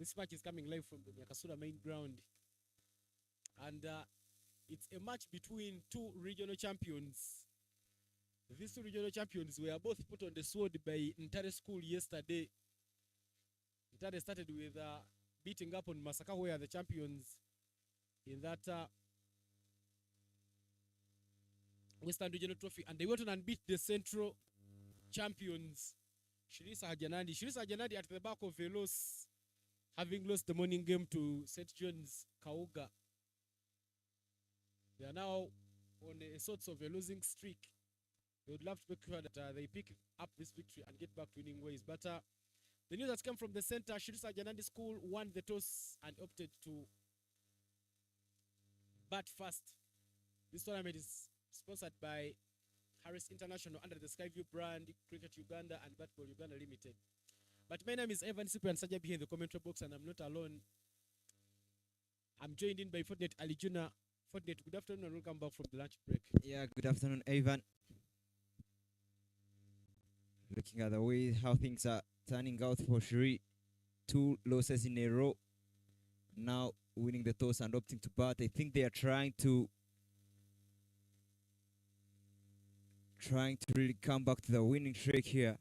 This match is coming live from the Nyakasura main ground. And it's a match between two regional champions. These two regional champions were both put on the sword by Ntare School yesterday. Ntare started with beating up on MASAKA, who are the champions in that Western Regional Trophy, and they went on and beat the Central champions, SHREE SAHAJANAND. SHREE SAHAJANAND at the back of a loss, having lost the morning game to St. John's Kauga. They are now on a sort of a losing streak. They would love to make sure that they pick up this victory and get back to winning ways. But the news that came from the center, SHREE SAHAJANAND School won the toss and opted to bat first. This tournament is sponsored by Harris International under the Skyview brand, Cricket Uganda, and Batball Uganda Limited. But my name is Evan Sipu and Sajab here in the commentary box, and I'm not alone. I'm joined in by Fortnite Alijuna. Fortnite, good afternoon and welcome back from the lunch break. Yeah, good afternoon, Evan. Looking at the way how things are turning out for SHREE, 2 losses in a row. Now winning the toss and opting to bat. I think they are trying to really come back to the winning streak here,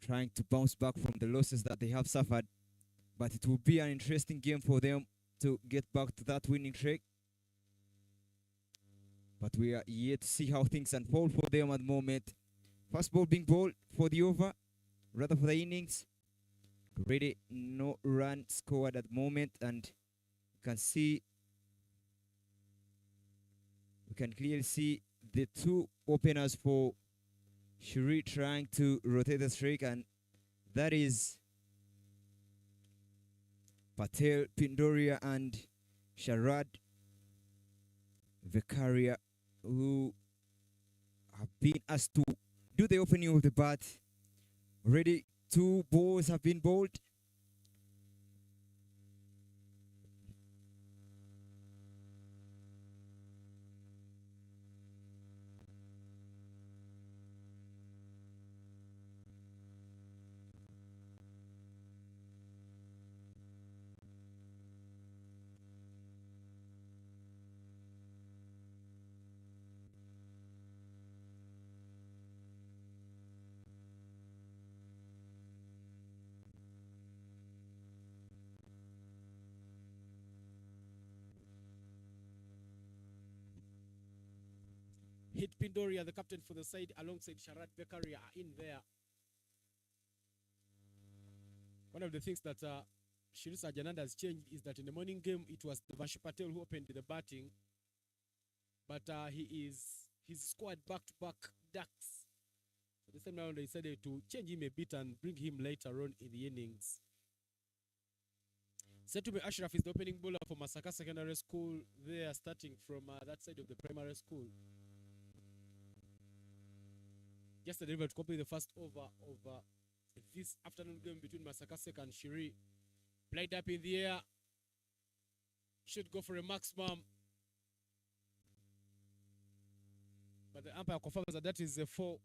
trying to bounce back from the losses that they have suffered. But it will be an interesting game for them to get back to that winning streak. But we are yet to see how things unfold for them at the moment. First ball being bowled for the over, rather for the innings. Already no run scored at the moment, and you can clearly see the 2 openers for SHREE trying to rotate the streak, and that is Patel, Pindoria, and Sharad Vekaria, who have been asked to do the opening of the bat. Already 2 balls have been bowled. Hit Pindoria, the captain for the side, alongside Sharad Bekaria, are in there. One of the things that SHREE SAHAJANAND has changed is that in the morning game, it was Devanshu Patel who opened the batting. But he's scored back-to-back ducks. So this time around, they decided to change him a bit and bring him later on in the innings. Setume Ashraf is the opening bowler for MASAKA Secondary School. They are starting from that side of the primary school. Just delivered to complete the first over of this afternoon game between MASAKA Sek and SHREE. Played up in the air. Should go for a maximum. But the umpire confirms that is a 4.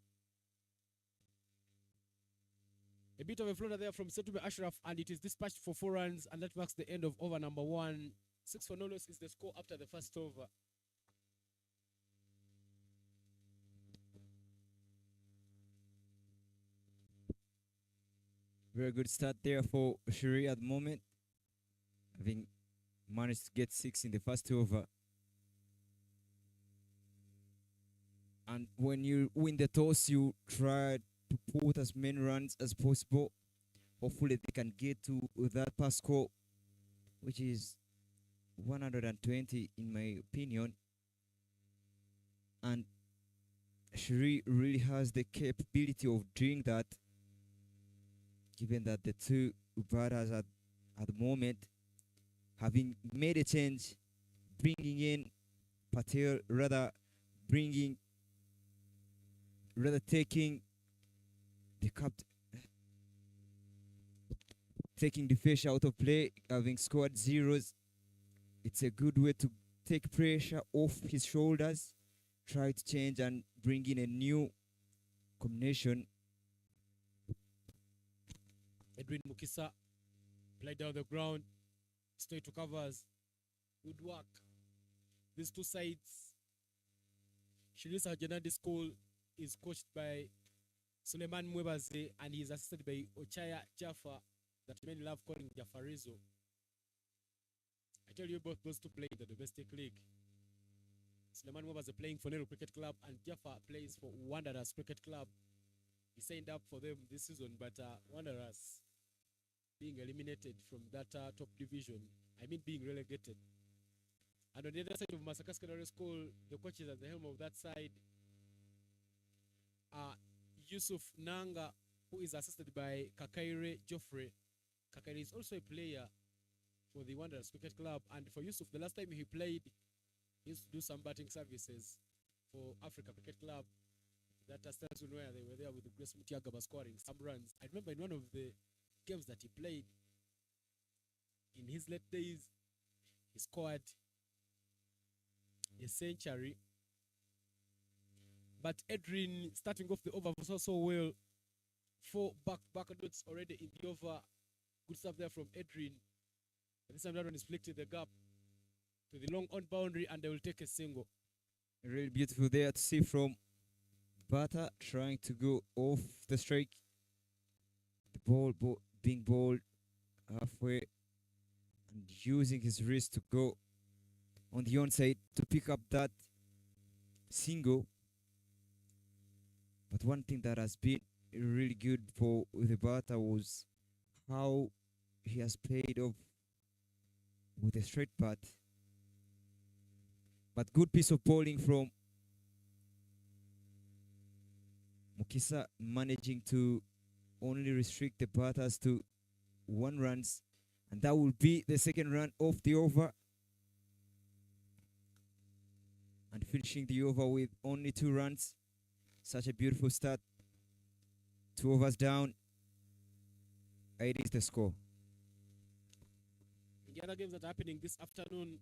A bit of a floater there from Setume Ashraf, and it is dispatched for 4 runs, and that marks the end of over number 1. 6 for no loss is the score after the first over. Very good start there for SHREE at the moment, having managed to get 6 in the first over. And when you win the toss, you try to put as many runs as possible. Hopefully they can get to that pass score, which is 120 in my opinion. And SHREE really has the capability of doing that, given that the 2 batters at the moment, having made a change, bringing in Patel, taking the fish out of play, having scored 0s. It's a good way to take pressure off his shoulders, try to change and bring in a new combination. Edwin Mukisa Play down the ground, straight to covers. Good work. These two sides, SHREE SAHAJANAND School is coached by Suleiman Mwebaze and he is assisted by Ochaya Jaffa, that many love calling Jafarizo. I tell you, both those two play in the domestic league. Suleiman Mwebaze playing for Nero Cricket Club and Jaffa plays for Wanderers Cricket Club. He signed up for them this season, but Wanderers being eliminated from that top division. I mean being relegated. And on the other side of MASAKA Secondary School, the coaches at the helm of that side are Yusuf Nanga, who is assisted by Kakaire Joffrey. Kakaire is also a player for the Wanderers Cricket Club. And for Yusuf, the last time he played, he used to do some batting services for Africa Cricket Club. That starts where they were there with the Grace Mutiagaba scoring some runs. I remember in one of the games that he played in his late days, he scored a century. But Edrin starting off the over so well. 4 back notes already in the over. Good stuff there from Edrin. And this time that one is flicked in the gap to the long on boundary and they will take a single. Really beautiful there to see from Bata trying to go off the strike. The ball being bowled halfway and using his wrist to go on the onside to pick up that single. But one thing that has been really good for the Bata was how he has played off with a straight bat. But good piece of bowling from Mukisa, managing to only restrict the batters to 1 run, and that will be the second run of the over. And finishing the over with only 2 runs. Such a beautiful start. 2 overs down. 8 is the score. In the other games that are happening this afternoon,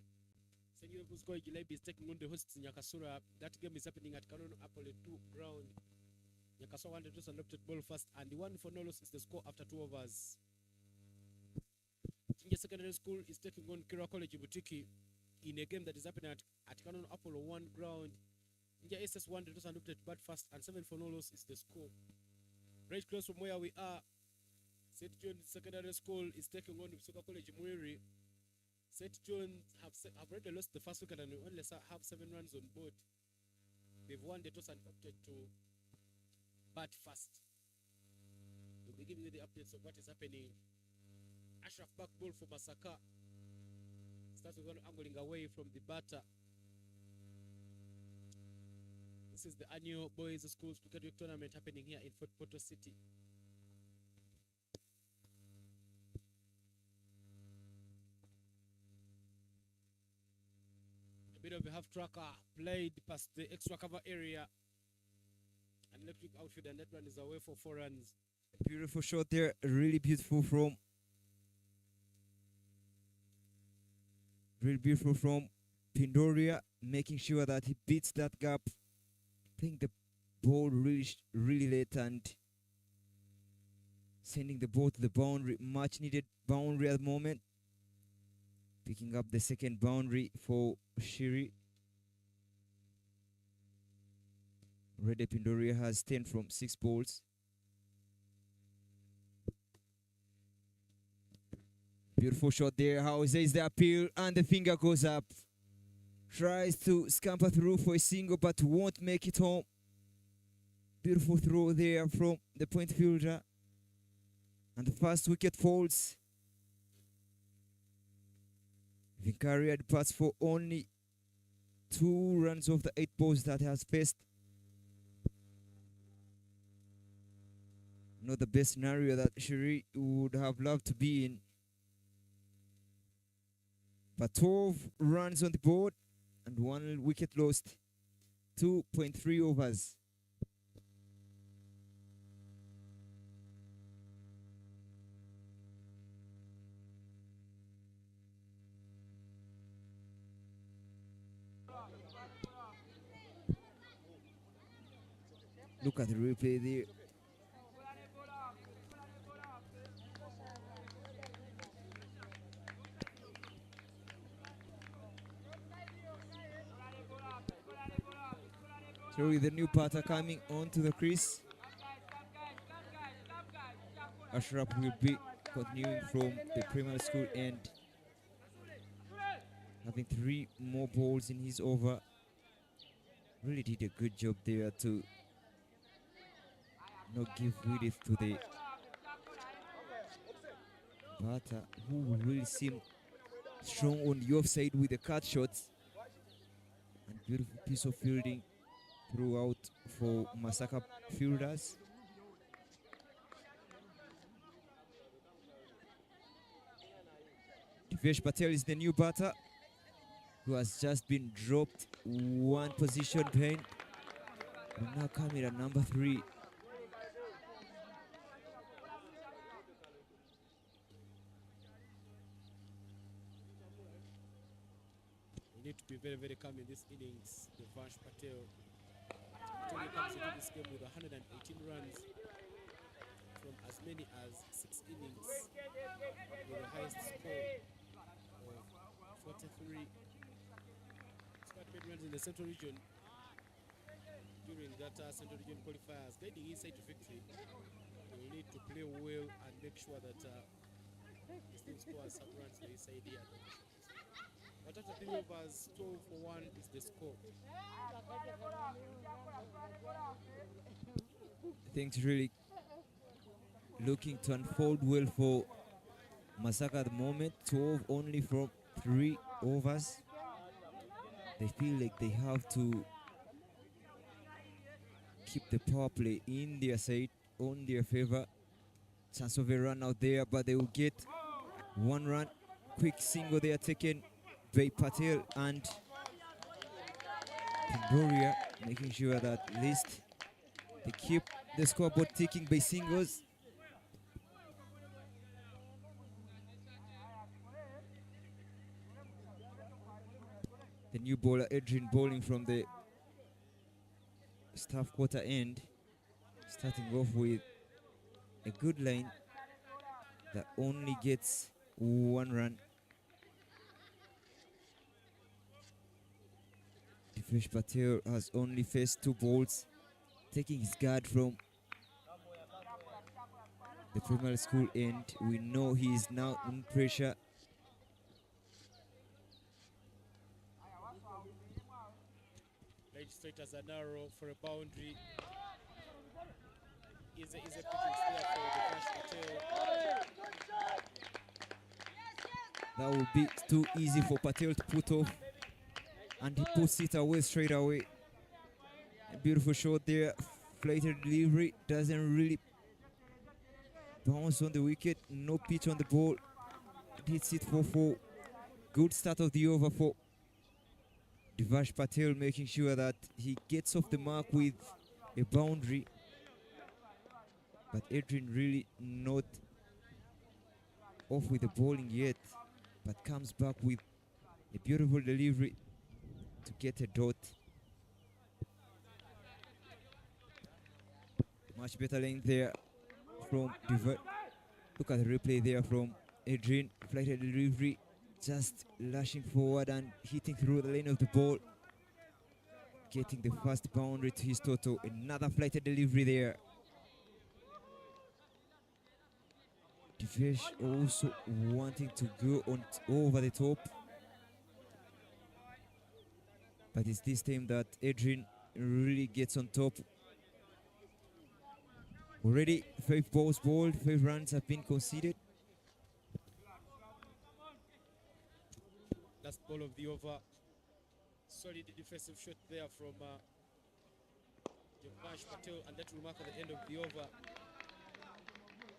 Senior Busko Gilebi is taking on the hosts in Nyakasura. That game is happening at Kanono Apple 2 ground. Nyakasura wanted to unlopted ball first, and the one for no loss is the score after 2 overs. Jinja Secondary School is taking on Kira College Butiki in a game that is happening at Kanono Apple 1 ground. Jinja SS wanted to unlopted bat first, and 7 for no loss is the score. Right close from where we are, St. John's Secondary School is taking on Busoka College Mwiri. St. John's have already lost the first wicket and only have 7 runs on board. They've won the toss and opted to bat first. We'll be giving you the updates of what is happening. Ashraf back ball for MASAKA. Starts with one angling away from the batter. This is the annual Boys Schools Cricket Week tournament happening here in Fort Portal City. A bit of a half tracker played past the extra cover area. And electric outfield, and that one is away for 4 runs. Beautiful shot there, really beautiful from Pindoria, making sure that he beats that gap. Playing the ball really late and sending the ball to the boundary, much needed boundary at the moment. Picking up the second boundary for SHREE. Rede Pindoria has 10 from 6 balls. Beautiful shot there. How is the appeal? And the finger goes up. Tries to scamper through for a single, but won't make it home. Beautiful throw there from the point fielder. And the first wicket falls. Vicaria departs for only 2 runs off the 8 balls that he has faced. Not the best scenario that SHREE would have loved to be in. But 12 runs on the board and 1 wicket lost. 2.3 overs. Look at the replay there. So with the new batter coming onto the crease, Ashraf will be continuing from the primary school end, having 3 more balls in his over. Really did a good job there to not give width to the batter, who will really seem strong on the offside with the cut shots. And beautiful piece of fielding throughout for Masaka fielders. Divesh Patel is the new batter, who has just been dropped 1 position behind. Will now come in at number 3. We need to be very, very calm in this innings. Divesh Patel actually comes into this game with 118 runs from as many as 6 innings, with the highest score of 43. Squad made runs in the Central Region during that Central Region qualifiers, guiding inside to victory. They will need to play well and make sure that this team scores some runs for inside here. But after 3 overs, 12 for 1 is the score. Things really looking to unfold well for Masaka at the moment. 12 only from 3 overs. They feel like they have to keep the power play in their side, on their favor. Chance of a run out there, but they will get 1 run. Quick single there taken by Patel and Cambodia, making sure that at least they keep the scoreboard ticking by singles. The new bowler Adrian bowling from the staff quarter end, starting off with a good line that only gets 1 run. Divesh Patel has only faced 2 balls, taking his guard from the primary school end. We know he is now in pressure. Right straight as an arrow for a boundary. Is a picking there for Divesh Patel. That would be too easy for Patel to put off, and he puts it away straight away. A beautiful shot there. Flighted delivery, doesn't really bounce on the wicket. No pitch on the ball. It hits it for 4. Good start of the over for Divesh Patel, making sure that he gets off the mark with a boundary. But Adrian really not off with the bowling yet, but comes back with a beautiful delivery to get a dot. Much better length there from Divesh. Look at the replay there from Adrian. Flighted delivery, just lashing forward and hitting through the lane of the ball, getting the first boundary to his total. Another flighted delivery there. Divesh also wanting to go on over the top, but it's this time that Adrian really gets on top. Already 5 balls bowled, 5 runs have been conceded. Last ball of the over. Solid defensive shot there from Divesh Patel, and that will mark at the end of the over.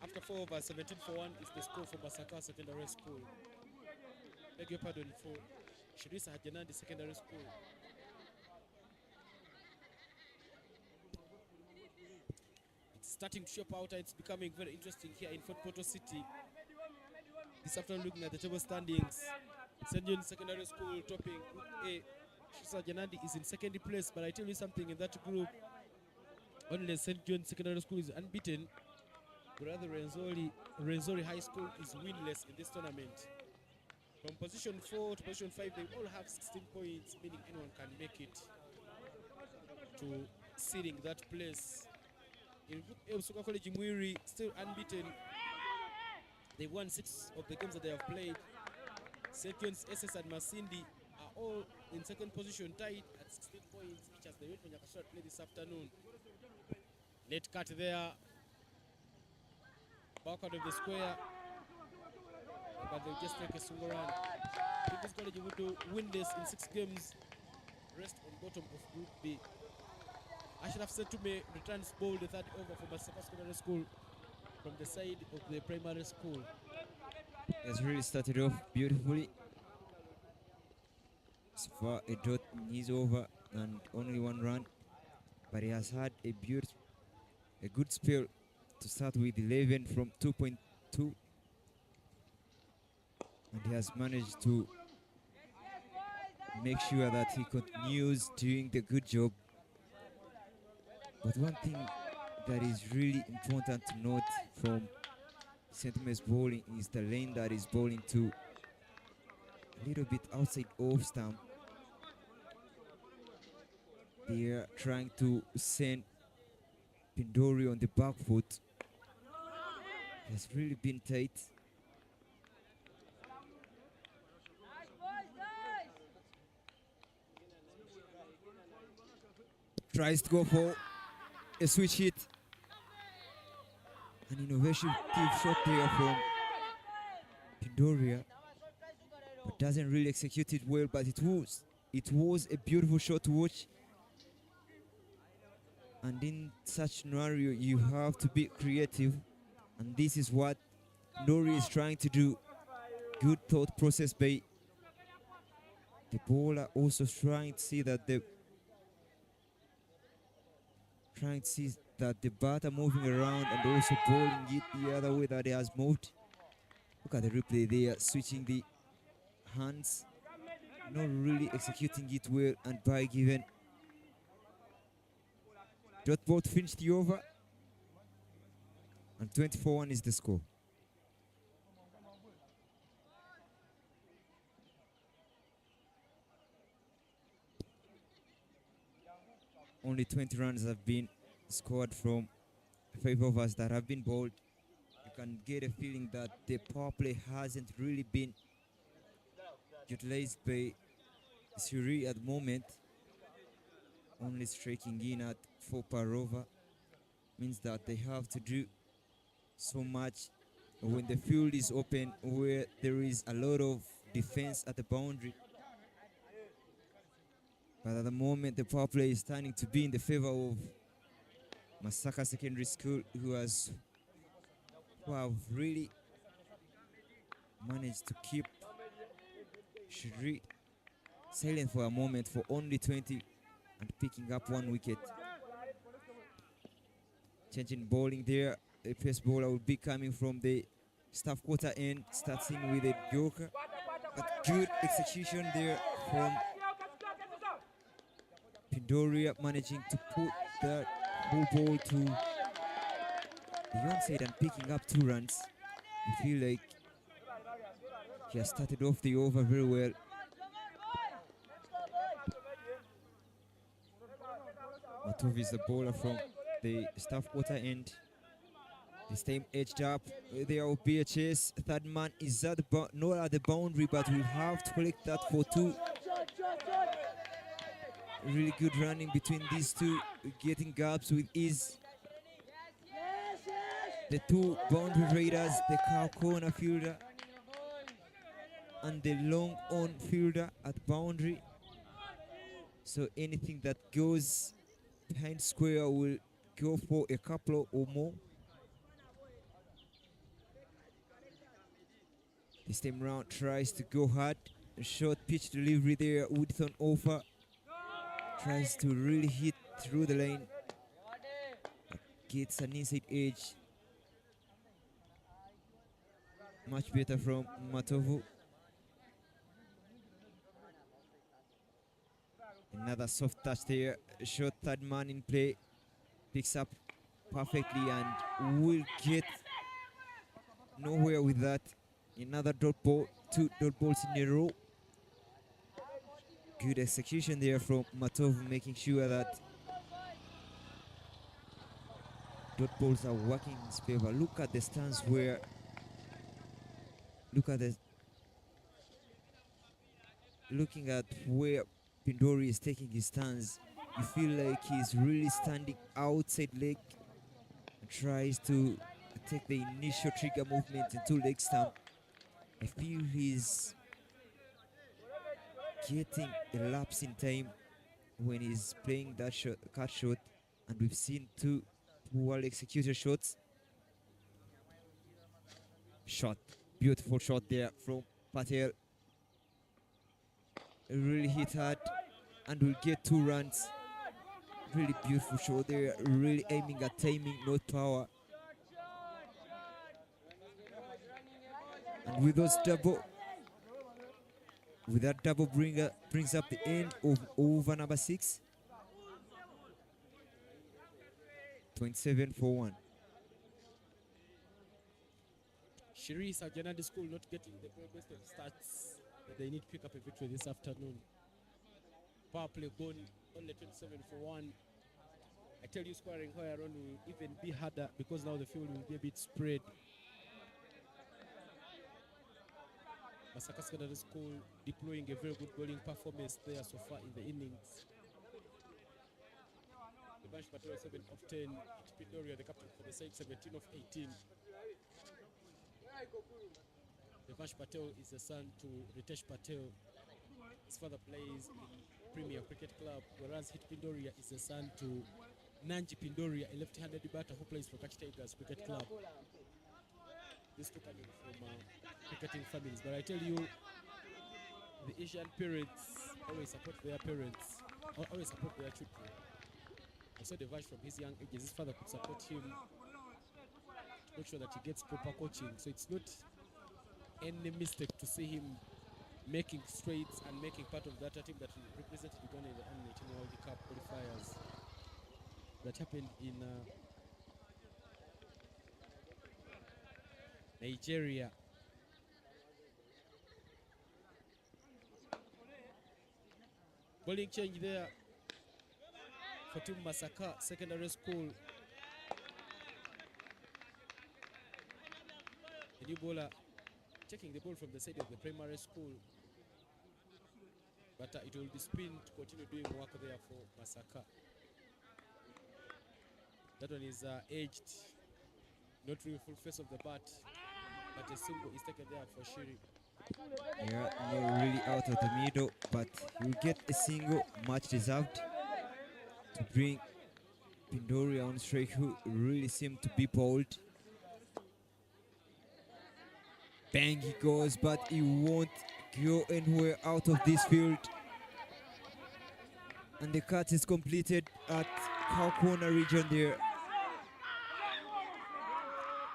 After 4 overs, 17 for 1 is the score for MASAKA Secondary School. Beg your pardon, for SHREE SAHAJANAND Secondary School. It's starting to shape out. It's becoming very interesting here in Fort Portal City. This afternoon, looking at the table standings, St. John Secondary School topping Group A. SHREE SAHAJANAND is in 2nd place, but I tell you something, in that group, only St. John Secondary School is unbeaten. Rather, Renzori High School is winless in this tournament. From position 4 to position 5, they all have 16 points, meaning anyone can make it. to sealing that place. In Group A, Busoga College Mwiri still unbeaten. They've won 6 of the games that they have played. Seconds, SS and Masindi are all in second position, tied at 16 points each as they wait for Nyakasura to play this afternoon. Late cut there, back out of the square, but they'll just take a single run. If this college would to win this in 6 games, rest on bottom of Group B. Ashraf Setume returns ball the third over for MASAKA Secondary School from the side of the primary school. Has really started off beautifully. So far, a dot in his over and only 1 run, but he has had a good spell to start with 11 from 2.2, and he has managed to make sure that he continues doing the good job. But one thing that is really important to note from Sentiment's bowling is the lane that is bowling to a little bit outside off stump. They are trying to send Pindori on the back foot. It has really been tight. Tries to go for a switch hit. An innovative shot there from Pindoria, but doesn't really execute it well, but it was a beautiful shot to watch. And in such scenario, you have to be creative, and this is what Nori is trying to do. Good thought process by the bowler, also trying to see that the batter moving around and also bowling it the other way that he has moved. Look at the replay there, switching the hands, not really executing it well, and by given. Dot ball to finish the over, and 24-1 is the score. Only 20 runs have been scored from 5 overs that have been bowled. You can get a feeling that the power play hasn't really been utilized by SHREE at the moment. Only striking in at 4 per over means that they have to do so much when the field is open, where there is a lot of defense at the boundary. But at the moment, the power play is starting to be in the favor of MASAKA Secondary School, who have really managed to keep SHREE silent for a moment for only 20 and picking up 1 wicket. Changing bowling there, the pace bowler will be coming from the staff quarter end, starting with a Yorker. But good execution there from Pindoria, managing to put that whole ball to the onside and picking up 2 runs. I feel like he has started off the over very well. Matov is the bowler from the staff quarter end. This time edged up. There will be a chase. Third man is at not at the boundary, but will have to collect that for 2. Really good running between these two, getting gaps with ease. The 2 boundary raiders, the cow corner fielder and the long on fielder at boundary. So anything that goes behind square will go for a couple or more. This time round tries to go hard. A short pitch delivery there, Woodson over. Tries to really hit through the lane. Gets an inside edge. Much better from Matovu. Another soft touch there. Short third man in play. Picks up perfectly and will get nowhere with that. Another dot ball. 2 dot balls in a row. Good execution there from Matov, making sure that dot balls are working in his favor. Look at the stance where, looking at where Pindori is taking his stance. You feel like he's really standing outside leg and tries to take the initial trigger movement into leg stamp. I feel he's getting a lapse in time when he's playing that shot, cut shot, and we've seen two well executed shots. Beautiful shot there from Patel. Really hit hard, and we'll get 2 runs. Really beautiful shot there, really aiming at timing, not power. And with that double brings up the end of over number 6. 27 for 1. SHREE SAHAJANAND school not getting the best of stats, but they need to pick up a victory this afternoon. Power play gone, only 27 for 1. I tell you, scoring higher on will even be harder because now the field will be a bit spread. MASAKA Secondary School deploying a very good bowling performance there so far in the innings. The bench Patel 7 of 10, Pindori, the captain for the side, 17 of 18. Devansh Patel is the son to Ritesh Patel. His father plays in Premier Cricket Club, whereas Hit Pindoria is the son to Nanji Pindoria, a left-handed batter who plays for Kach Tigers Cricket Club. These two coming from cricketing families, but I tell you, the Asian parents always support their parents, always support their children. I saw Devansh from his young ages, his father could support him to make sure that he gets proper coaching. So it's not any mistake to see him making straights and making part of that team that represented Uganda in the Under-19 World Cup qualifiers that happened in Nigeria. Bowling change there for Team MASAKA Secondary School. The new bowler taking the ball from the side of the primary school, but it will be spin to continue doing work there for MASAKA. That one is edged, not really full face of the bat, but a single is taken there for SHREE. Yeah, you're really out of the middle, but you get a single, much deserved, to bring Pindoria on strike, who really seemed to be bold. Bang he goes, but he won't go anywhere out of this field. And the cut is completed at Cow Corner region there.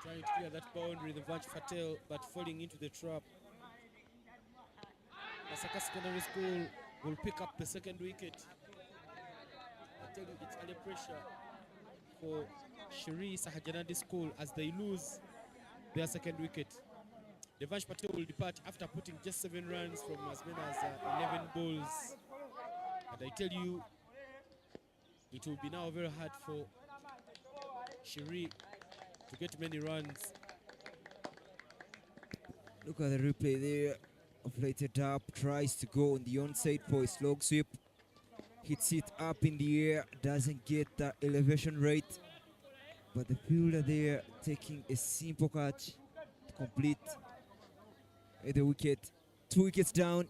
Trying to clear that boundary, the Devansh Patel, but falling into the trap. MASAKA Secondary School will pick up the second wicket. I tell you, it's under pressure for SHREE SAHAJANAND School as they lose their second wicket. Devansh Patel will depart after putting just 7 runs from as many as 11 balls. And I tell you, it will be now very hard for SHREE to get many runs. Look at the replay there. Inflated up, tries to go on the onside for a slog sweep. Hits it up in the air, doesn't get the elevation rate. But the fielder there taking a simple catch to complete the wicket. 2 wickets down.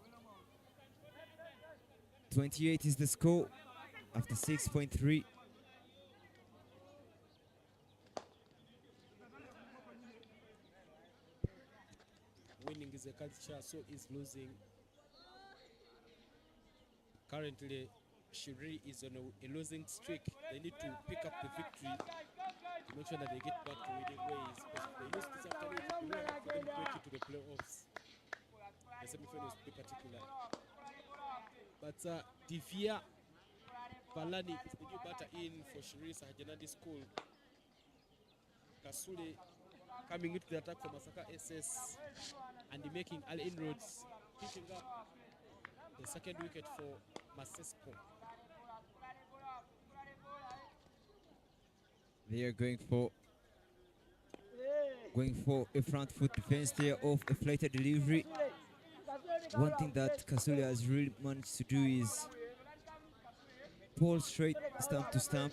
28 is the score after 6.3. Winning is a culture, so is losing. Currently, SHREE is on a losing streak. They need to pick up the victory to make sure that they get back to winning ways. Because if they lose this afternoon, it will be very hard for them to break into the playoffs. The semi-finals to be particular. But Divya Valani is the new batter in for SHREE SAHAJANAND School. Kasule coming into the attack for MASAKA SS and making early inroads, picking up the second wicket for Masesco. They are going for a front foot defense there of a flighted delivery. One thing that Kasule has really managed to do is pull straight stamp to stamp.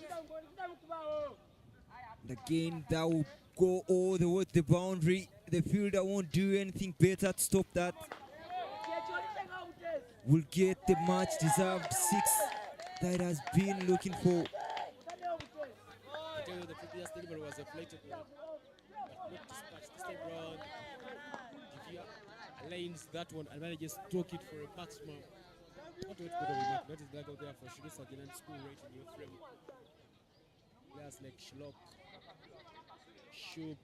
And again, that will go all the way to the boundary. The fielder won't do anything better to stop that. Will get the much deserved 6 that it has been looking for. I tell you, the previous delivery was a flighted one, but not dispatched. This time round, Divya aligns that one and manages to talk it for a maximum. What to go remark? That is like out there for SHREE SAHAJANAND school right in your frame. Players like Shlok, Shub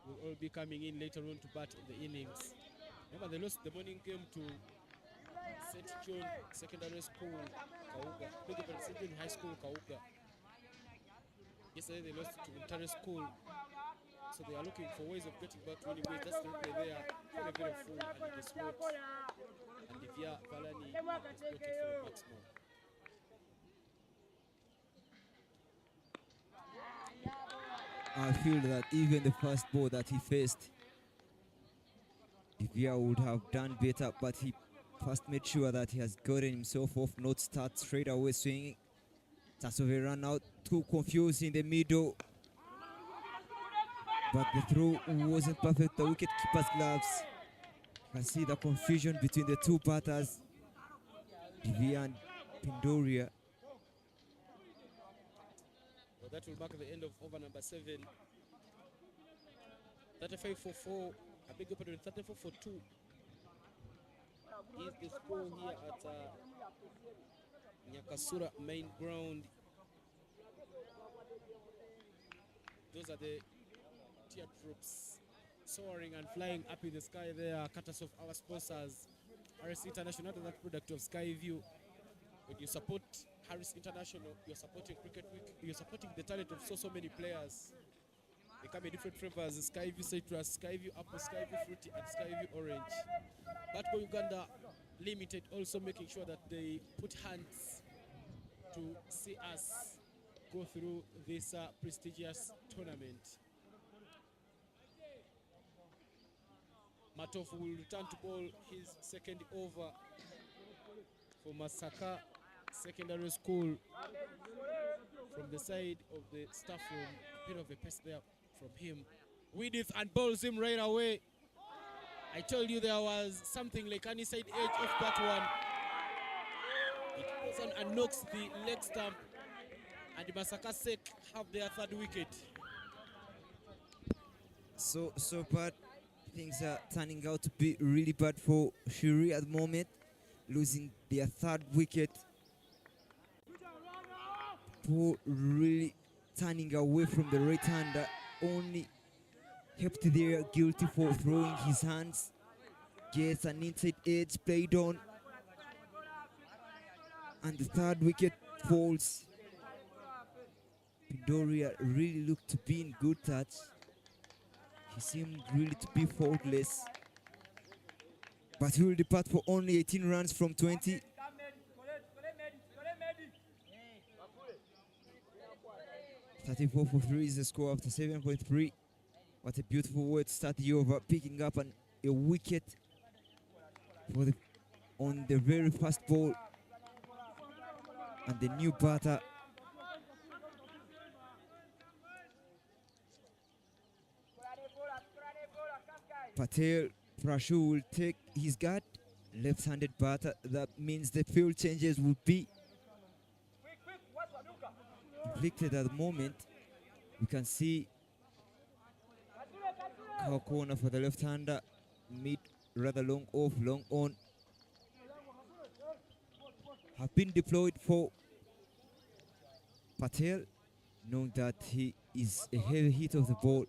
will all be coming in later on to bat in the innings. Remember, they lost the morning game to St. John Secondary School, Kauga. St. John High School, Kauga. Yesterday they lost to Intare School. So they are looking for ways of getting back to winning ways. That's the play there. Very, very full and it is not. And Divya Valani is noted for a maximum. I feel that even the first ball that he faced, Divya would have done better, but he first made sure that he has gotten himself off, not start straight away swinging. Tasove ran out, too confused in the middle. But the throw wasn't perfect. The wicketkeeper's gloves. You can see the confusion between the two batters, Divya and Pindoria. Well, that will mark the end of over number 7. 35 for 4. I beg your pardon, 34 for 2. Is the score here at Nyakasura main ground. Those are the teardrops soaring and flying up in the sky there, courtesy of our sponsors, Harris International, another product of Skyview. When you support Harris International, you're supporting Cricket Week, you're supporting the talent of so many players. They come in different flavors: Skyview Citrus, Skyview Apple, Skyview Fruity, and Skyview Orange. But for Uganda Limited also making sure that they put hands to see us go through this prestigious tournament. Matofu will return to bowl his second over for Masaka Secondary School from the side of the staff room. A bit of a pace there from him. Widith and bowls him right away. I told you there was something like an inside edge of that one. It goes on and knocks the leg stump, and the Masaka Sek have their third wicket. So bad. Things are turning out to be really bad for SHREE at the moment, losing their third wicket. Paul really turning away from the right-hander, only helped there guilty for throwing his hands. Gets an inside edge played on, and the third wicket falls. Pindoria really looked to be in good touch. He seemed really to be faultless, but he will depart for only 18 runs from 20. .34 for 3 is the score after 7.3. What a beautiful way to start the over, picking up a wicket for on the very first ball, and the new batter Patel Prashu will take his guard. Left-handed batter. That means the field changes will be inflicted at the moment. We can see our corner for the left-hander, mid, rather long off, long on, have been deployed for Patel, knowing that he is a heavy hit of the ball.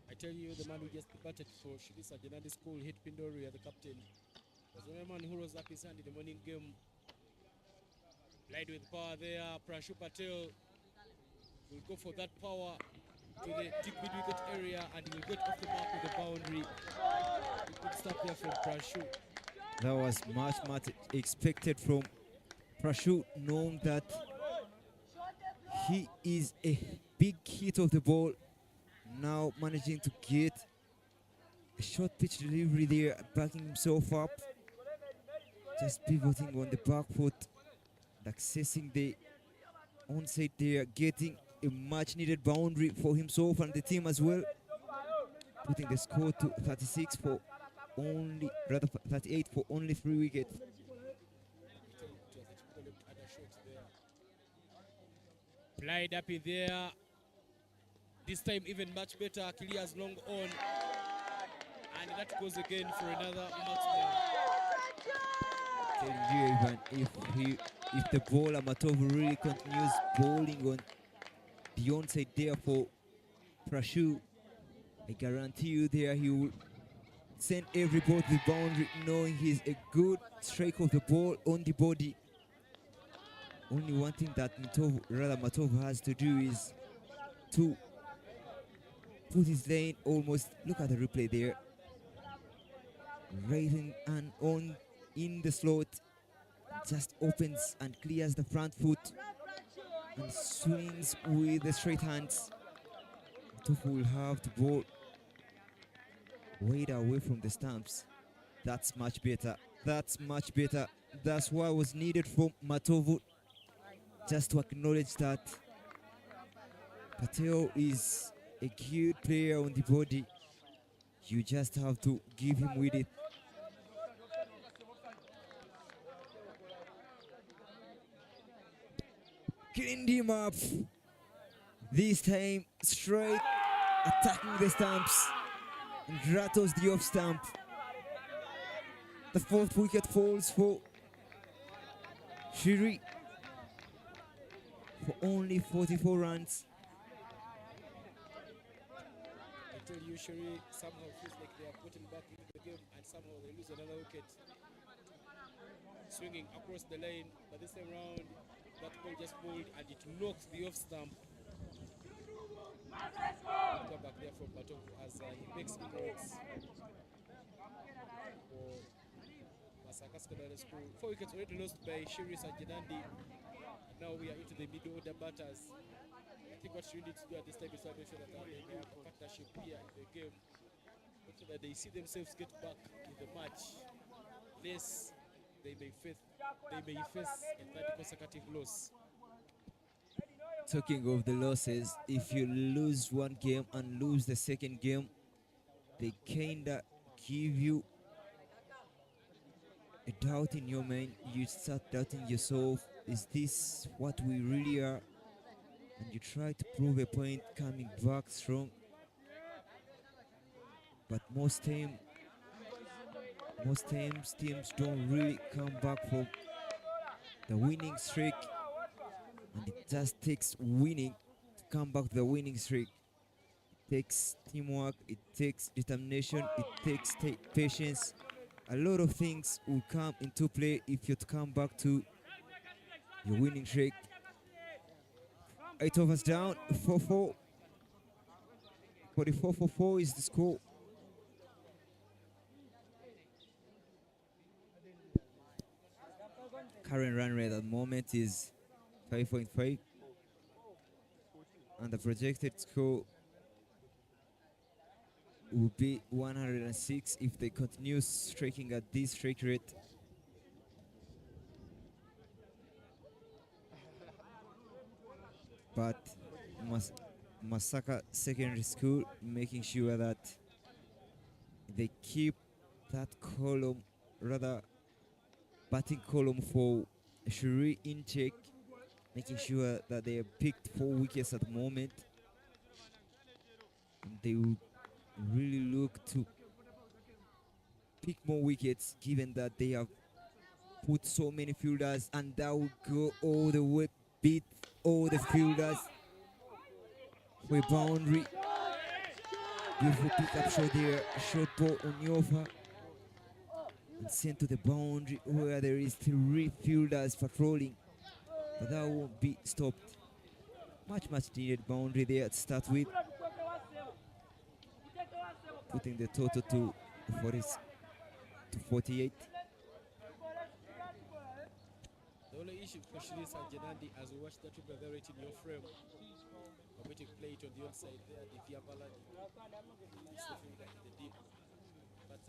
I tell you, the man who just batted for SHREE SAHAJANAND School hit Pindoria, the captain. Was the only man who rose up his hand in the morning game. Played with power there. Prashu Patel will go for that power. to the deep mid-wicket area, and he will get off the mark with the boundary. Good start there from Prashu. That was much expected from Prashu, knowing that he is a big hit of the ball. Now managing to get a short pitch delivery there, backing himself up, just pivoting on the back foot, accessing the onside there, getting a much needed boundary for himself and the team as well, putting the score to 36 for only, rather 38 for only 3 wickets. Plied up in there. This time even much better. Clears long on. And that goes again for another marksman. Telling you, Ivan, if the bowler Matovu really continues bowling on the onside there for Prashu, I guarantee you there he will send every ball to the boundary, knowing he's a good strike of the ball on the body. Only one thing that Matovu has to do is to put his lane almost, look at the replay there, right and on in the slot, just opens and clears the front foot and swings with the straight hands. Matovu will have the ball way away from the stumps. That's much better. That's much better. That's what was needed from Matovu, just to acknowledge that Patel is a good player on the body. You just have to give him with it. Cleaned him up. This time straight attacking the stumps and rattles the off stump. The 4th wicket falls for SHREE for only 44 runs. I tell you, SHREE somehow feels like they are putting back into the game, and somehow they lose another wicket. Swinging across the lane, but this time round, that ball just bowled and it knocks the off stump. Come back there from Matovu as he makes inroads for MASAKA Secondary School. 4 wickets already lost by SHREE. And now we are into the middle order batters. I think what SHREE needs to do at this time is to make sure that they have a partnership here in the game, so that they see themselves get back in the match. Less they may face a third consecutive loss. Talking of the losses, if you lose one game and lose the second game, they kinda give you a doubt in your mind. You start doubting yourself. Is this what we really are? And you try to prove a point coming back strong. But most times teams don't really come back from the winning streak, and it just takes winning to come back to the winning streak. It takes teamwork, it takes determination, it takes patience. A lot of things will come into play if you come back to your winning streak. 8 overs down, 4-4. 44-4 is the score. Current run rate at the moment is 5.5, and the projected score will be 106 if they continue striking at this strike rate. But MASAKA Secondary School making sure that they keep that column, rather batting column for SHREE in check, making sure that they have picked 4 wickets at the moment, and they will really look to pick more wickets, given that they have put so many fielders, and that will go all the way, beat all the fielders for a boundary. Beautiful pick-up shot there, short ball on Yofa, and sent to the boundary where there is 3 fielders patrolling, but that won't be stopped. Much needed boundary there to start with. putting the total to 40 to 48. The only issue for SHREE SAHAJANAND, as we watch that triple there in your frame, committing play it on the outside there, the Viavalani. It's the deep. But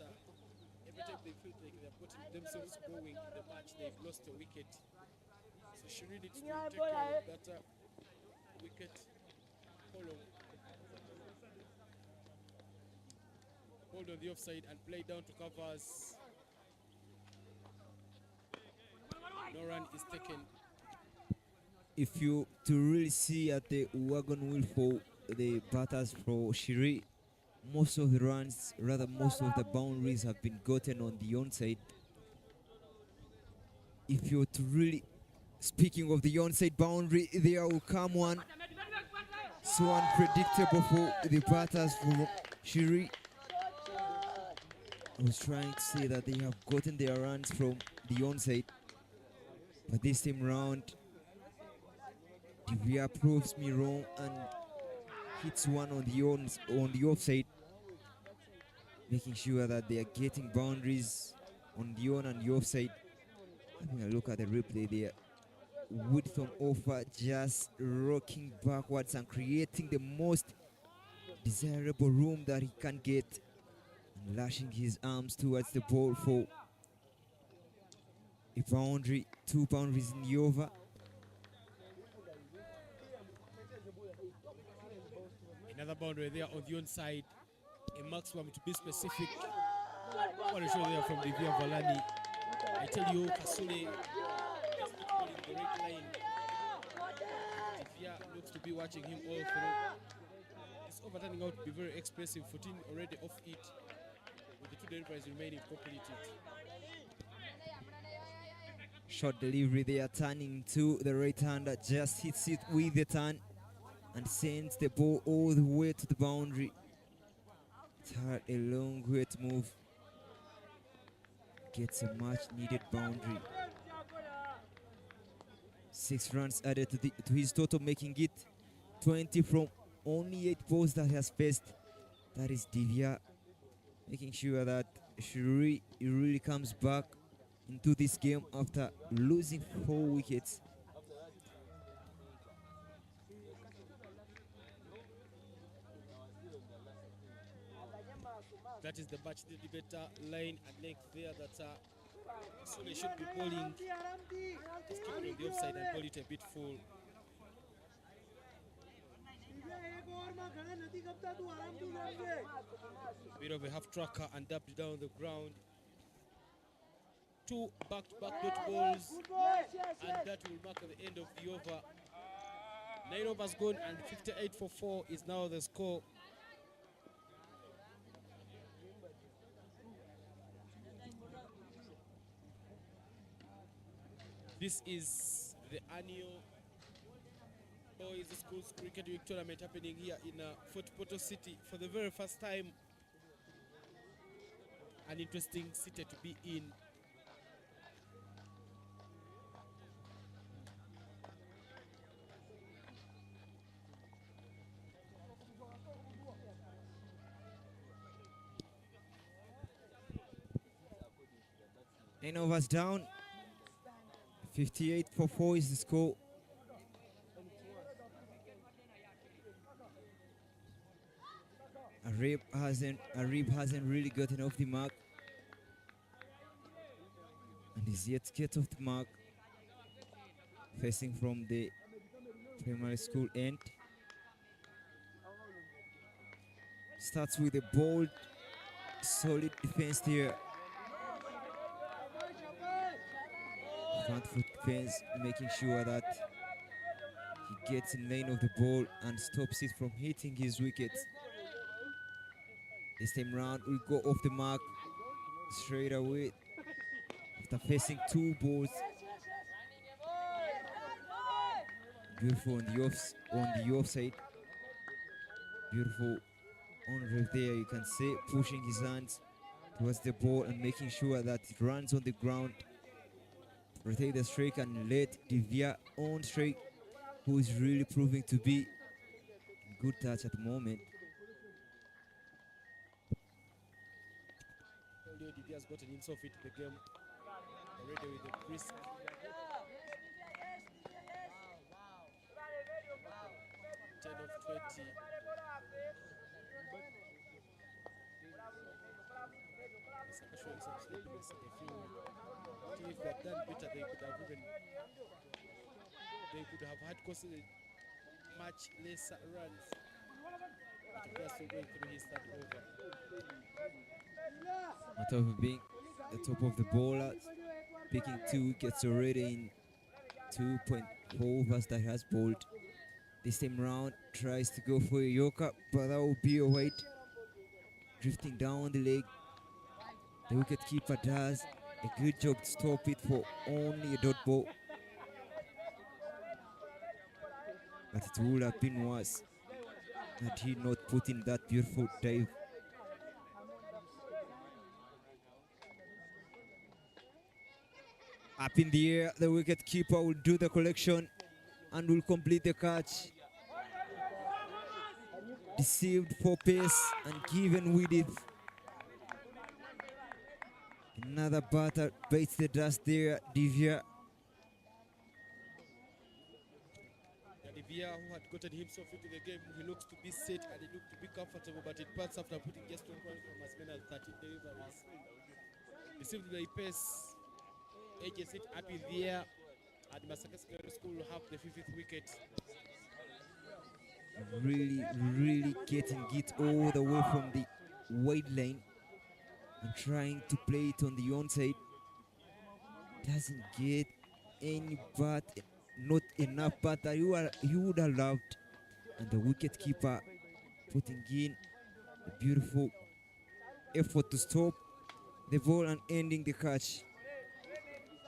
every time they feel like they're putting themselves going in the match, they've lost a wicket. So SHREE needs to take care of that wicket column. Hold on the offside and play down to covers. No run is taken. If you to really see at the wagon wheel for the batters for SHREE, most of the runs, rather most of the boundaries have been gotten on the onside. If you're to really, speaking of the onside boundary, there will come one so unpredictable for the batters for SHREE. I was trying to say that they have gotten their runs from the onside, but this time round, Divya proves me wrong and hits one on the offside, making sure that they are getting boundaries on the on and the offside. Having a look at the replay there, Woodson offer just rocking backwards and creating the most desirable room that he can get, and lashing his arms towards the ball for a boundary, 2 boundaries in the over. Another boundary there on the onside. A maximum to be specific. I want to show there from the Viavalani. I tell you, Kasule just pulling the right line. Divya looks to be watching him all through. It's over turning out to be very expressive. 14 already off it, with the 2 deliveries remaining completed. Short delivery there, turning to the right hander, just hits it with the turn and sends the ball all the way to the boundary. It's had a long way to move. Gets a much needed boundary. 6 runs added to his total, making it 20 from only 8 balls that he has faced. That is Divya, making sure that SHREE really comes back into this game after losing 4 wickets. That is the match better line and length there that Sule should be bowling. Just keep it on the offside and bowl it a bit full. Bit of a half tracker and dubbed down the ground. 2 back-to-back dot balls, and that will mark the end of the over. 9 overs gone and 58 for 4 is now the score. This is the annual Boys Schools Cricket Week tournament happening here in Fort Portal City for the very first time. An interesting city to be in. Nine overs down. 58 for 4 is the score. Arib hasn't really gotten off the mark, and is yet to get off the mark. Facing from the primary school end. Starts with a bold, solid defense here. Front foot defense, making sure that he gets in lane of the ball and stops it from hitting his wickets. This time round, we go off the mark straight away after facing 2 balls. Beautiful on the offside. Beautiful on right there. You can see pushing his hands towards the ball and making sure that it runs on the ground. Rotate the strike and let Divya on strike, who is really proving to be good touch at the moment. he has gotten himself into the game already with a brisk 10 of 20. Masaka showing some sleepiness in the field. I think if they had done better, they could have had considered much lesser runs. But they are still going through his third over. On top of being the top of the bowler, picking 2 wickets already in 2.4 overs that has bowled. This time round tries to go for a Yorker, but that will be a wide. Drifting down the leg. The wicketkeeper does a good job to stop it for only a dot ball. But it would have been worse had he not put in that beautiful dive. Up in the air, the wicketkeeper will do the collection and will complete the catch. Deceived for pace and given with it. Another batter bites the dust there, Divya. Divya, who had gotten himself into the game, he looks to be set and he looked to be comfortable, but it parts after putting just 1 point from as many as 13 deliveries. Received by pace, edges it up in the air, and Masaka Secondary School will have the 5th wicket. Really getting it all the way from the wide line and trying to play it on the onside. Doesn't get any bat, not enough bat that you would have loved. And the wicketkeeper putting in a beautiful effort to stop the ball and ending the catch.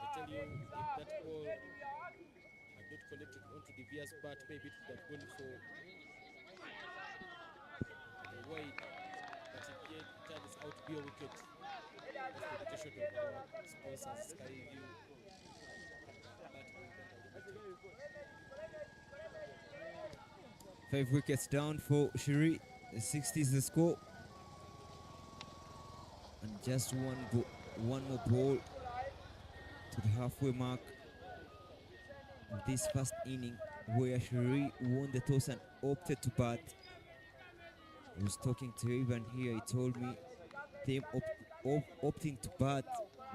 I tell you, if that ball had not connected onto the Via's bat, maybe it would have gone for a wide, but it yet turns out to be a wicket. That's the dedication of our sponsors, Skyview. 5 wickets down for SHREE. 60 is the score. And just one more ball to the halfway mark of this first inning, where SHREE won the toss and opted to bat. I was talking to Ivan here. He told me them opting to bat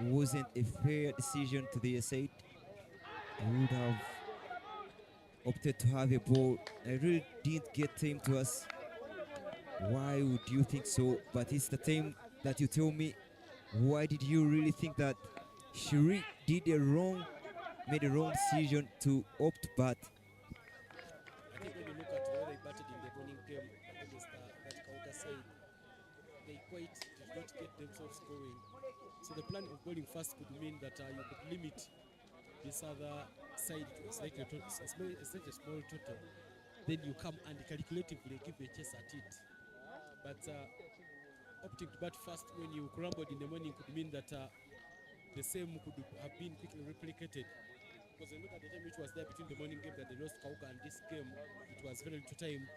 wasn't a fair decision to their side. They would have opted to have a ball. I really didn't get time to ask why would you think so, but it's the time that you tell me why did you really think that SHREE made a wrong decision to opt bat. I think when you look at how they batted in the morning game against that counter side, they quite did not get themselves going. So the plan of bowling fast could mean that you could limit this other side to a slightly a small total. Then you come and calculatively give a chase at it. But opting to bat fast when you crumbled in the morning could mean that the same could have been quickly replicated. Because when you look at the time which was there between the morning game that they lost Kauka and this game, it was very little time.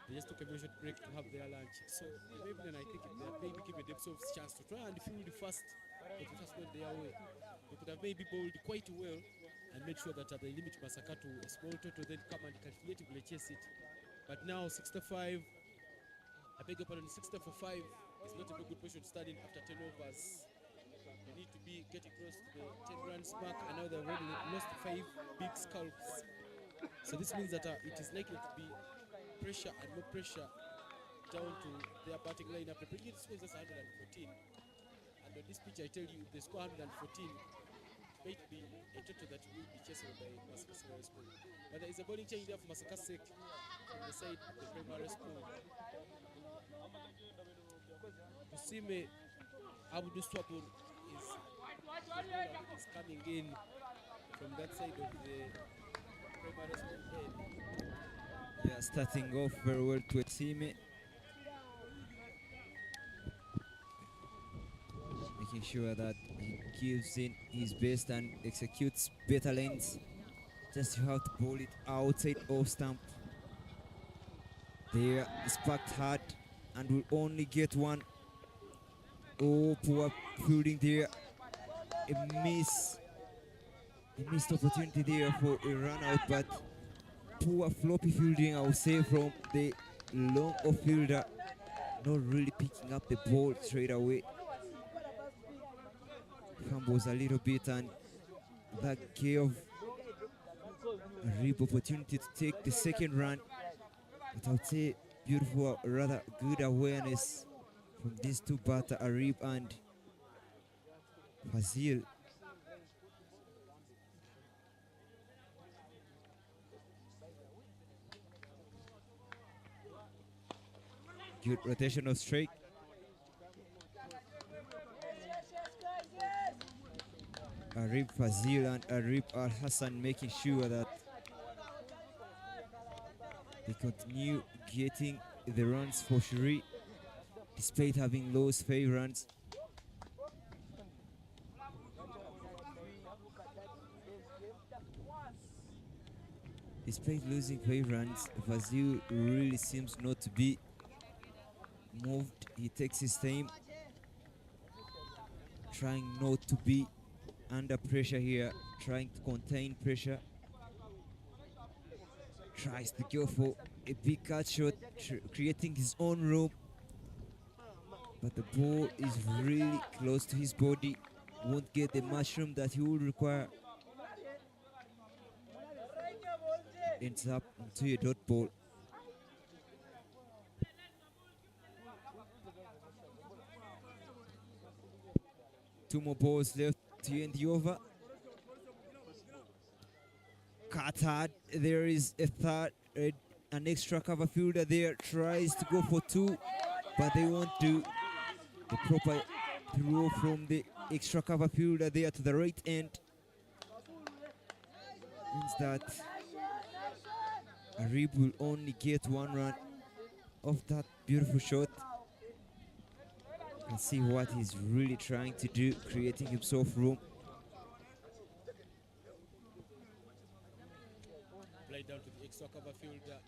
They just took a very short break to have their lunch. So maybe then I think they have maybe given themselves a chance to try and field fast, but it just went their way. They could have maybe bowled quite well and made sure that they limit Masaka to a small total, then come and calculatively chase it. But now 65, I beg your pardon, 60 for 5 is not a very good position to start in after 10 overs. You need to be getting close to the 10 runs mark, and now they've already lost 5 big scalps. So this means that it is likely to be pressure and more pressure down to their batting lineup. The Brigade scores just 114. And on this pitch, I tell you, if they score 114, it might be a total that will be chased by Masaka Secondary School. But there is a bowling change there for Masaka Sek from the side of the primary school. Kusime Abdu Swapur is coming in from that side of the primary school end. Yeah, starting off very well to Etsime. Making sure that he gives in his best and executes better lanes. Just you have to bowl it outside off stump. There is packed hard and will only get one. Oh, poor fielding there. A missed opportunity there for a run out, but poor floppy fielding, I would say, from the long off fielder, not really picking up the ball straight away. Fumbles a little bit, and that gave a rib opportunity to take the second run. But I would say beautiful, rather good awareness from these two batters, Arib and Fazil. Good rotation of strike. Arib Fazil and Arib Al Hassan making sure that they continue getting the runs for SHREE despite having lost 5 runs. Despite losing 5 runs, Fazil really seems not to be moved. He takes his time, trying not to be under pressure here, trying to contain pressure. Tries to go for a big cut shot, creating his own room. But the ball is really close to his body. Won't get the mushroom that he would require. Ends up into a dot ball. Two more balls left to end the over. Cut hard. There is a third, an extra cover fielder there. Tries to go for 2, but they won't do. The proper throw from the extra cover fielder there to the right end means that Arib will only get 1 run off that beautiful shot. And see what he's really trying to do, creating himself room. Play down to the extra cover fielder.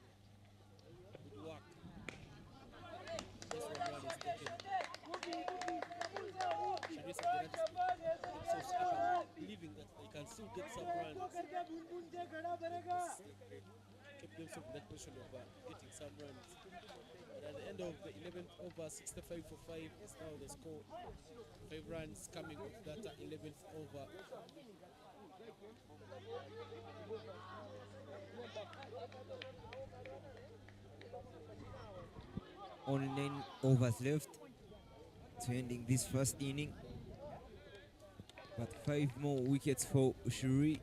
Good work. This one run is taken. SHREE themselves are believing that they can still get some runs. Keep themselves in that position of getting some runs. But at the end of the 11th over, 65 for 5 is now the score. 5 runs coming off that 11th over. Only 9 overs left to ending this first inning. But 5 more wickets for SHREE.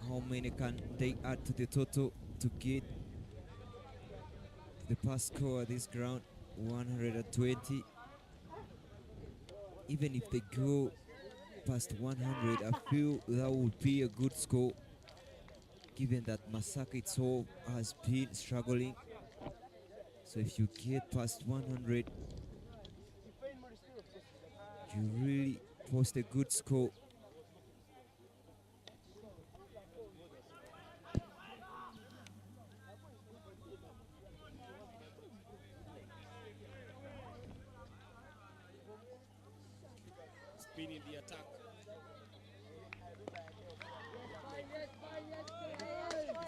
How many can they add to the total to get the pass score at this ground? 120. Even if they go past 100, I feel that would be a good score, given that MASAKA itself has been struggling. So if you get past 100, you really post a good score. Spin in the attack.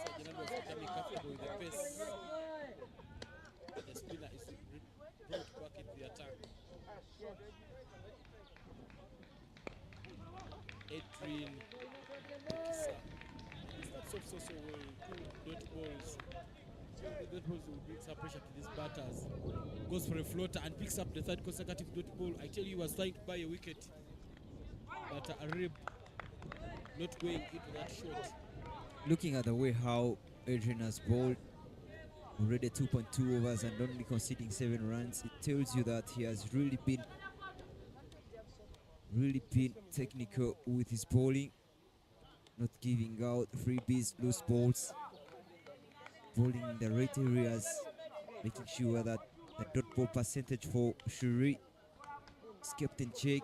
SAHAJANAND was becoming comfortable with the pace. The spinner is brought back into the attack. Adrian Okisa. He starts off so well. 2 dot balls. The dot balls will bring some pressure to these batters. Goes for a floater and picks up the 3rd consecutive dot ball. I tell you, he was trying to buy a wicket. But Arib not going into that shot. Looking at the way how Adrian has bowled, already 2.2 overs and only conceding 7 runs, it tells you that he has really been technical with his bowling, not giving out freebies, loose balls, bowling in the right areas, making sure that the dot ball percentage for SHREE is kept in check.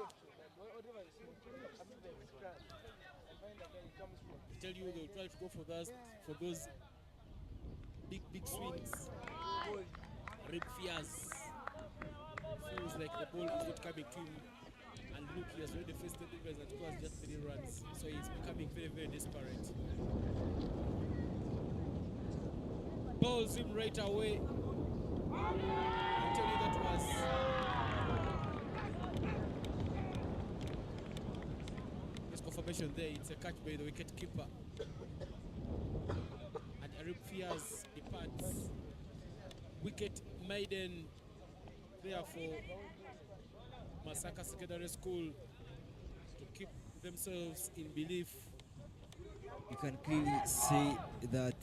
I tell you, they'll try to go for those big swings. Rib fears feels like the ball is not coming to him. And look, he has already faced the defense and scores just 3 runs. So he's becoming very, very desperate. Balls him right away. I tell you that was this confirmation there. It's a catch by the wicket keeper. And Arif Fiaz departs. Wicket maiden there for MASAKA Secondary School to keep themselves in belief. You can clearly see that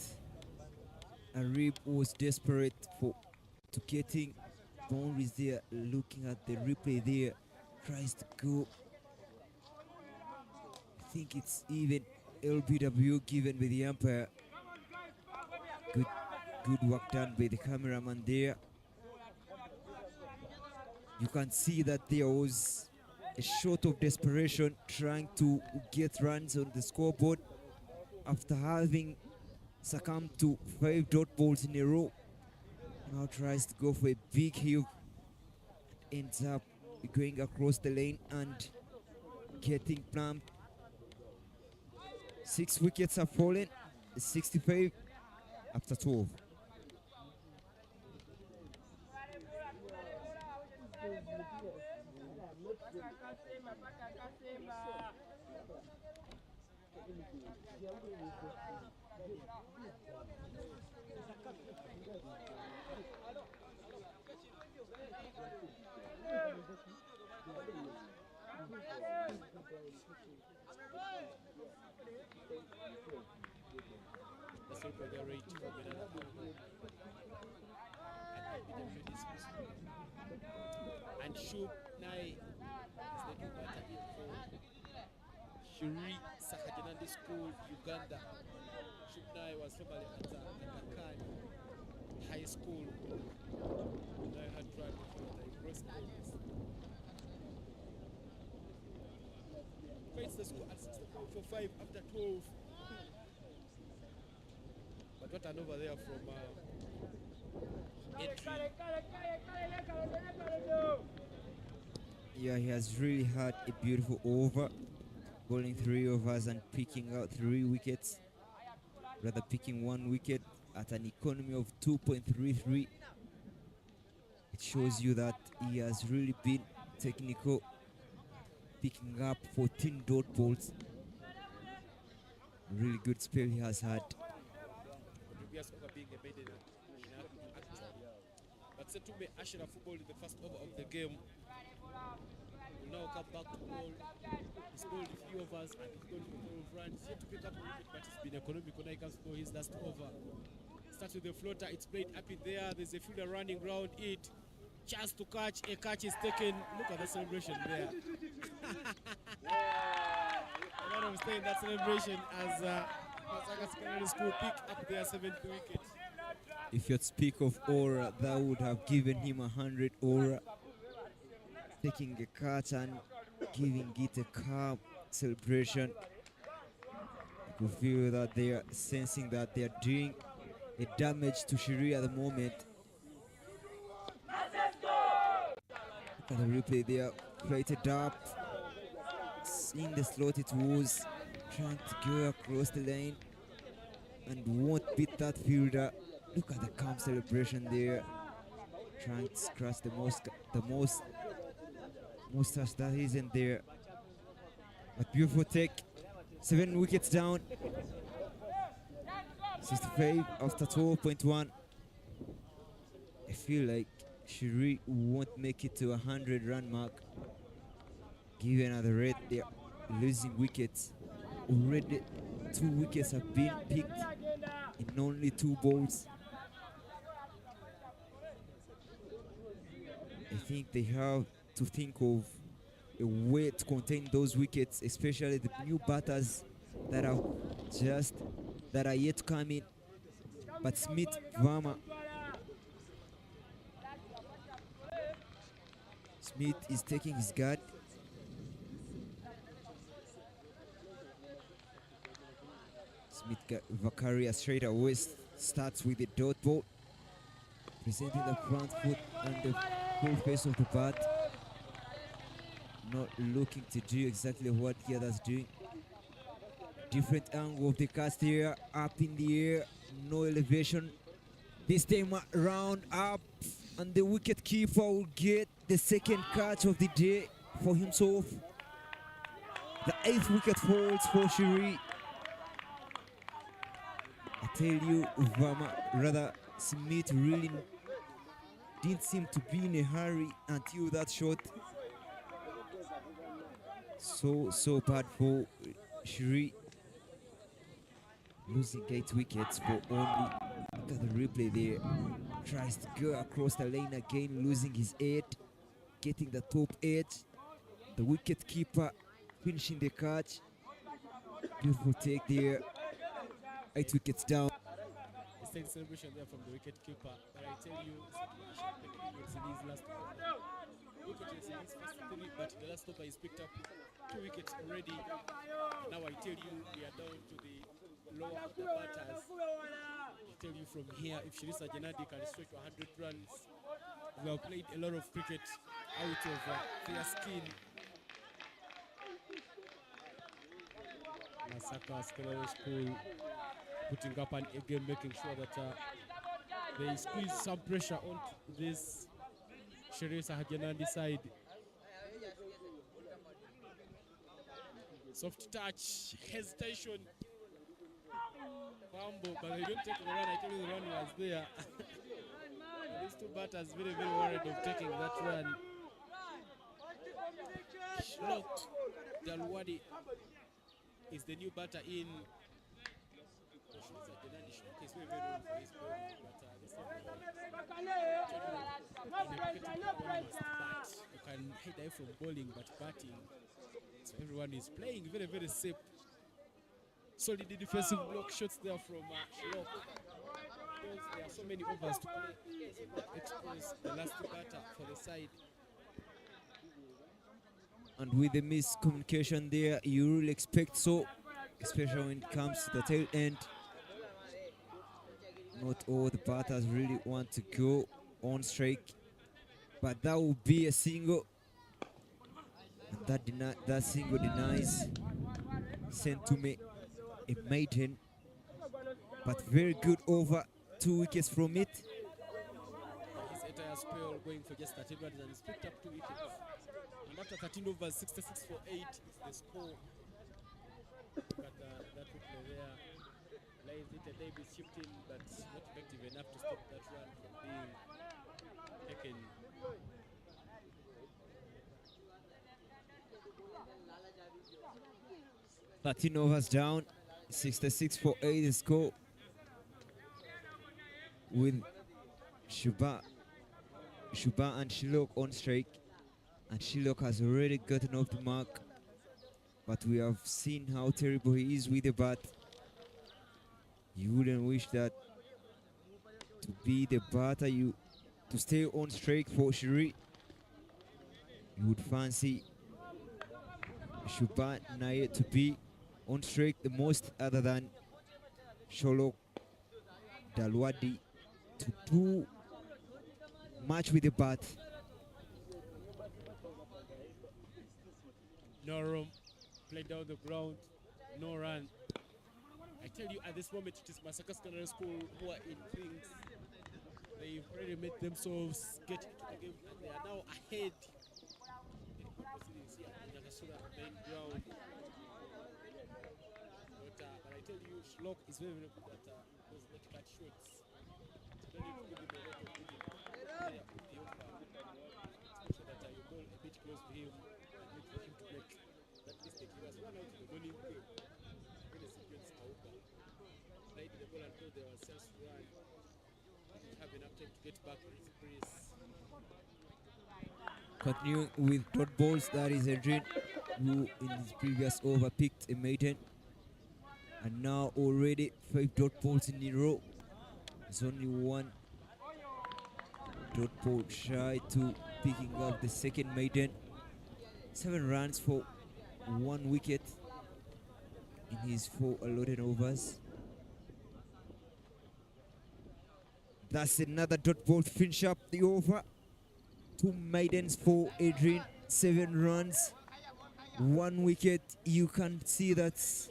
Arif was desperate to getting boundaries there, looking at the replay there, tries to go. I think it's even LBW given by the umpire. Good work done by the cameraman there. You can see that there was a shot of desperation trying to get runs on the scoreboard after having succumbed to 5 dot balls in a row. Now tries to go for a big heave, ends up going across the lane and getting plumped. 6 wickets have fallen, 65 after 12. And Shub Nai is the new batter here for SHREE SAHAJANAND School, Uganda. Shub Nai was formerly at Uganda High School. Nai had tried before that he crossed borders. Fates the score at 64 for 5 after 12. But what an over there from Yeah, he has really had a beautiful over, bowling 3 overs and picking out 3 wickets, rather picking 1 wicket at an economy of 2.33. It shows you that he has really been technical, picking up 14 dot balls. Really good spell he has had. Previous over being a maiden actually. But Setume Ashira football in the first over of the game. Will now come back to ball. He's bowled 3 overs and he's bowled 4 runs. Yet to pick up a wicket, but it's been economical. Now he comes for his last over. Starts with the floater. It's played up in there. There's a fielder running round it. Chance to catch. A catch is taken. Look at the celebration there. A lot of staying that celebration as MASAKA Secondary School pick up their 7th wicket. If you speak of aura, that would have given him 100 aura. Taking a catch and giving it a calm celebration. You could feel that they are sensing that they are doing a damage to SHREE at the moment. Look at the replay there, plated up. In the slot it was, trying to go across the lane and won't beat that fielder. Look at the calm celebration there, trying to scratch the mustache that isn't there. But beautiful take, 7 wickets down, 65 after 12.1. I feel like SHREE won't make it to 100-run mark. Given at the rate they are losing wickets, already 2 wickets have been picked in only 2 balls. I think they have to think of a way to contain those wickets, especially the new batters that are yet to come in. But Smith is taking his guard. Smith Vakaria straight away starts with the dot ball, presenting the front foot and the cool face of the bat. Not looking to do exactly what the other's doing. Different angle of the cast here, up in the air, no elevation. This time round up, and the wicket keeper will get the second catch of the day for himself. The 8th wicket falls for SHREE. I tell you, Smith really didn't seem to be in a hurry until that shot. So bad for SHREE. Losing 8 wickets for only, look at the replay there. Tries to go across the lane again, losing his 8, getting the top 8. The wicket keeper finishing the catch. Beautiful take there. 8 wickets down. The same celebration there from the wicket keeper. But I tell you, it's in his last over. Wicket is in his first 3, but the last over is picked up 2 wickets already. Now I tell you, we are down to the lower of the batters. I tell you from here, if SHREE SAHAJANAND can stretch to 100 runs, we have played a lot of cricket out of their skin. MASAKA Secondary School putting up and again making sure that they squeeze some pressure on this SHREE SAHAJANAND side. Soft touch, hesitation, fumble, but they don't take the run. I tell you, the run was there. These two batters very, very worried of taking that run. Shlok Dalwadi is the new batter in. He's very, very known for his bowling, but you can hit away from bowling, but batting. So everyone is playing very, very safe. Solid defensive block shots there from Shlok. Because there are so many overs to play, expose the last batter for the side. And with the miscommunication there, you really expect so, especially when it comes to the tail end. Not all the batters really want to go on strike, but that will be a single. And that single denies Sentume a maiden, but very good over, 2 wickets from it. His entire spell going for just 13 runs and he's picked up 2 wickets. And after 13 overs, 66 for 8 is the score. But that replay there lays it a day with shifting, but not effective enough to stop that run from being taken. Latino overs down, 66 for 8 the score, with Shuba and Shlok on strike, and Shlok has already gotten off the mark, but we have seen how terrible he is with the bat. You wouldn't wish that to be the batter, to stay on strike for SHREE. You would fancy Shuba Nair to be on strike the most, other than Sholok Dalwadi to do much with the bat. No room, play down the ground, no run. I tell you, at this moment, it is MASAKA Secondary School who are in things. They've already made themselves get into the game, and they are now ahead. Proceedings here at the main ground. But I tell you, Shlok is very, very good at those net cut shots. So don't need to give him a lot of vision. There with the offer. So that you ball a bit close to him and look for him to make that mistake. He was run out in the bowling game. When the sequence Auka played the ball until there was self-run. He didn't have enough time to get back to his brace. Continuing with dot balls, that is Adrian, who in his previous over picked a maiden, and now already 5 dot balls in a row. There's only 1 dot ball shy to picking up the second maiden. 7 runs for 1 wicket in his 4 allotted overs. That's another dot ball to finish up the over. 2 maidens for Adrian, 7 runs, 1 wicket. You can see that's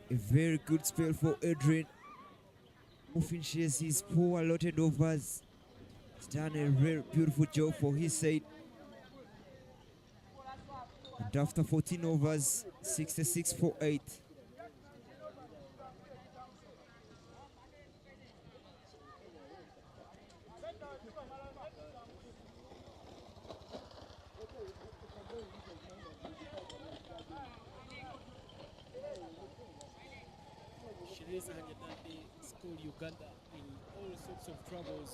a very good spell for Adrian. Who finishes his 4 allotted overs. He's done a very beautiful job for his side. And after 14 overs, 66 for 8. SHREE SAHAJANAND school Uganda in all sorts of troubles.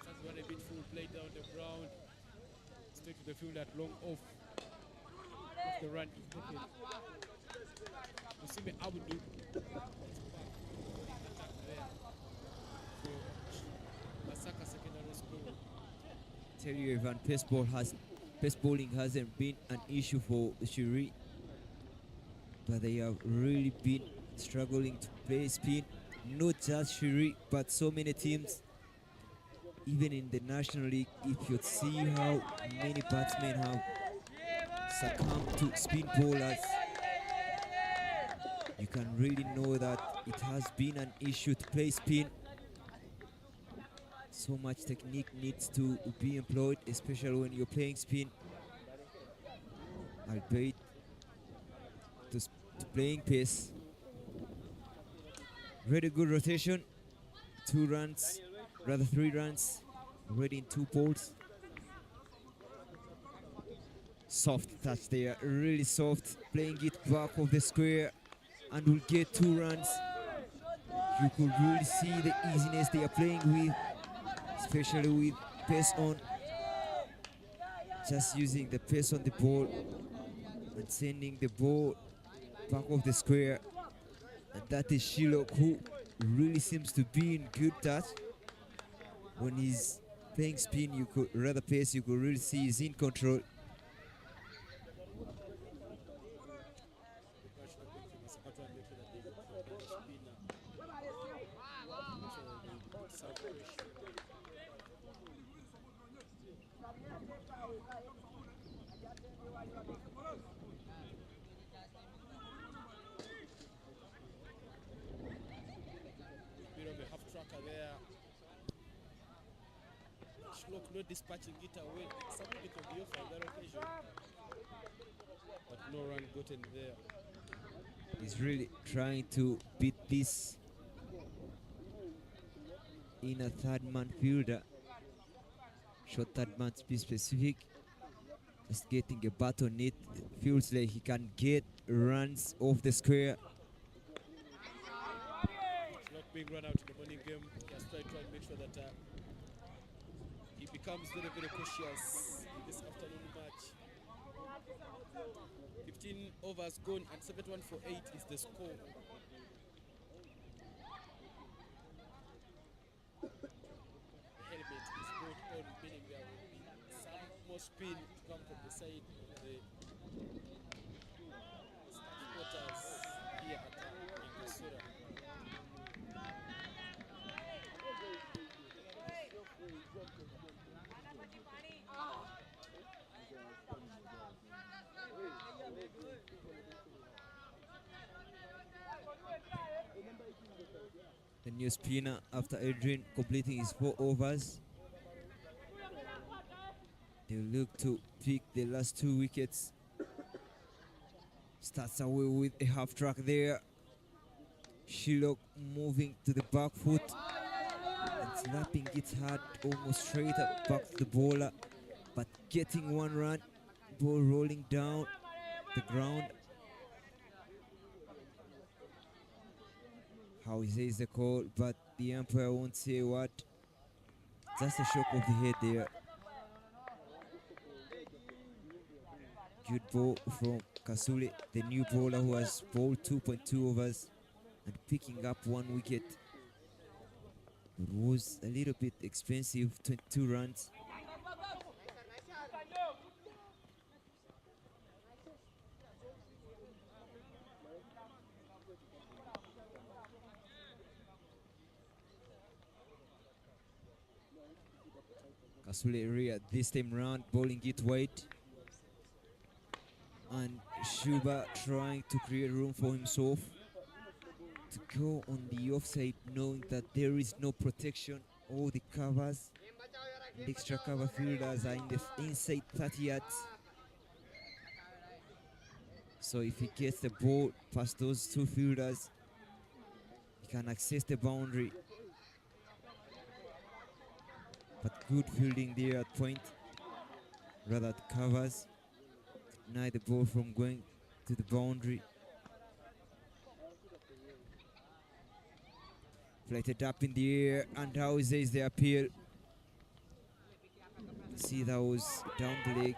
That's what a beautiful play down the ground. Straight to the field at long off the run is taken. Musime Abudu is back. Attack there for MASAKA Secondary School. Tell you, Ivan, pace bowling hasn't been an issue for SHREE, but they have really been struggling to play spin. Not just SHREE, but so many teams, even in the National League. If you see how many batsmen have succumbed to spin bowlers, you can really know that it has been an issue to play spin. So much technique needs to be employed, especially when you're playing spin. Albeit to playing pace. Really good rotation. 2 runs, rather 3 runs, already in 2 balls. Soft touch there, really soft. Playing it back of the square and will get 2 runs. You could really see the easiness they are playing with, especially with pace on. Just using the pace on the ball and sending the ball back of the square. And that is Shilok, who really seems to be in good touch. When he's playing spin, you could rather pace, you could really see he's in control. Bit of a half tracker there. Shlock not dispatching it away. Somebody can be off on that occasion. But no run gotten there. He's really trying to beat this in a 3rd-man fielder. Short 3rd man to be specific. Just getting a bat on it. Feels like he can get runs off the square. Shlock being run out in the morning game. He has tried to make sure that he becomes very, very cautious in this afternoon match. 15 overs gone and 71 for 8 is the score. The helmet is put on, meaning there will be some more spin to come from the side of the supporters here at Kasura. The new spinner after Adrian completing his 4 overs. They look to pick the last 2 wickets. Starts away with a half track there. Shilok moving to the back foot and slapping it hard almost straight up back to the bowler, but getting 1 run. Ball rolling down the ground. How he says the call, but the umpire won't say what. Just a shock of the head there. Good ball from Kasule, the new bowler who has bowled 2.2 overs and picking up 1 wicket. It was a little bit expensive, 22 runs. Kasule Ria this time round, bowling it wide. And Shuba trying to create room for himself to go on the offside, knowing that there is no protection. All the covers, the extra cover fielders are in the inside 30 yards. So if he gets the ball past those two fielders, he can access the boundary. But good fielding there at point. Rather it covers. Deny the ball from going to the boundary. Flighted up in the air, and how is the appeal? See, that was down the leg.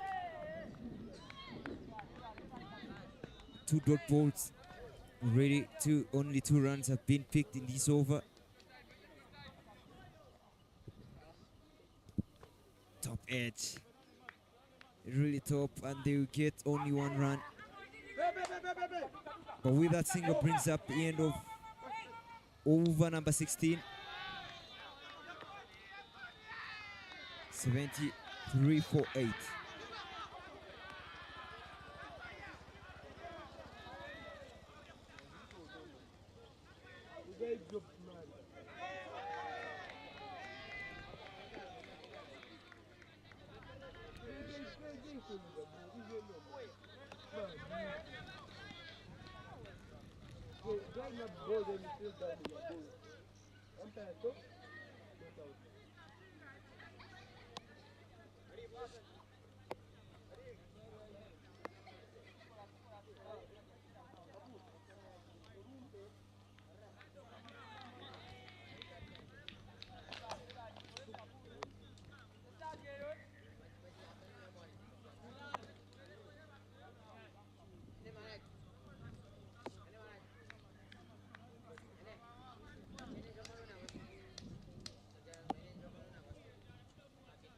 2 dot balls ready to, only 2 runs have been picked in this over. Top edge, really top, and they will get only 1 run. But with that single brings up the end of over number 16. 73 for 8.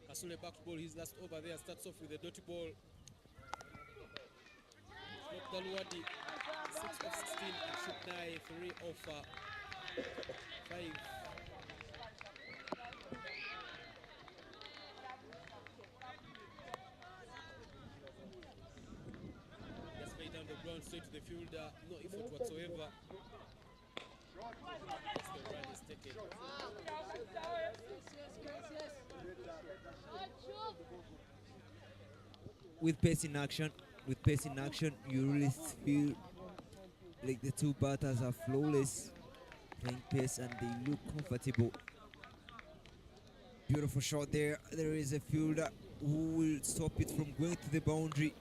Kasule back to ball his last over there, starts off with a dotty ball. Flop Dalwadi, 6 of 16, and Shuknai, 3 of 5. Just lay down the ground straight to the fielder, no effort whatsoever. Yes, the run is taken. With pace in action, you really feel like the 2 batters are flawless, playing pace, and they look comfortable. Beautiful shot there. There is a fielder who will stop it from going to the boundary.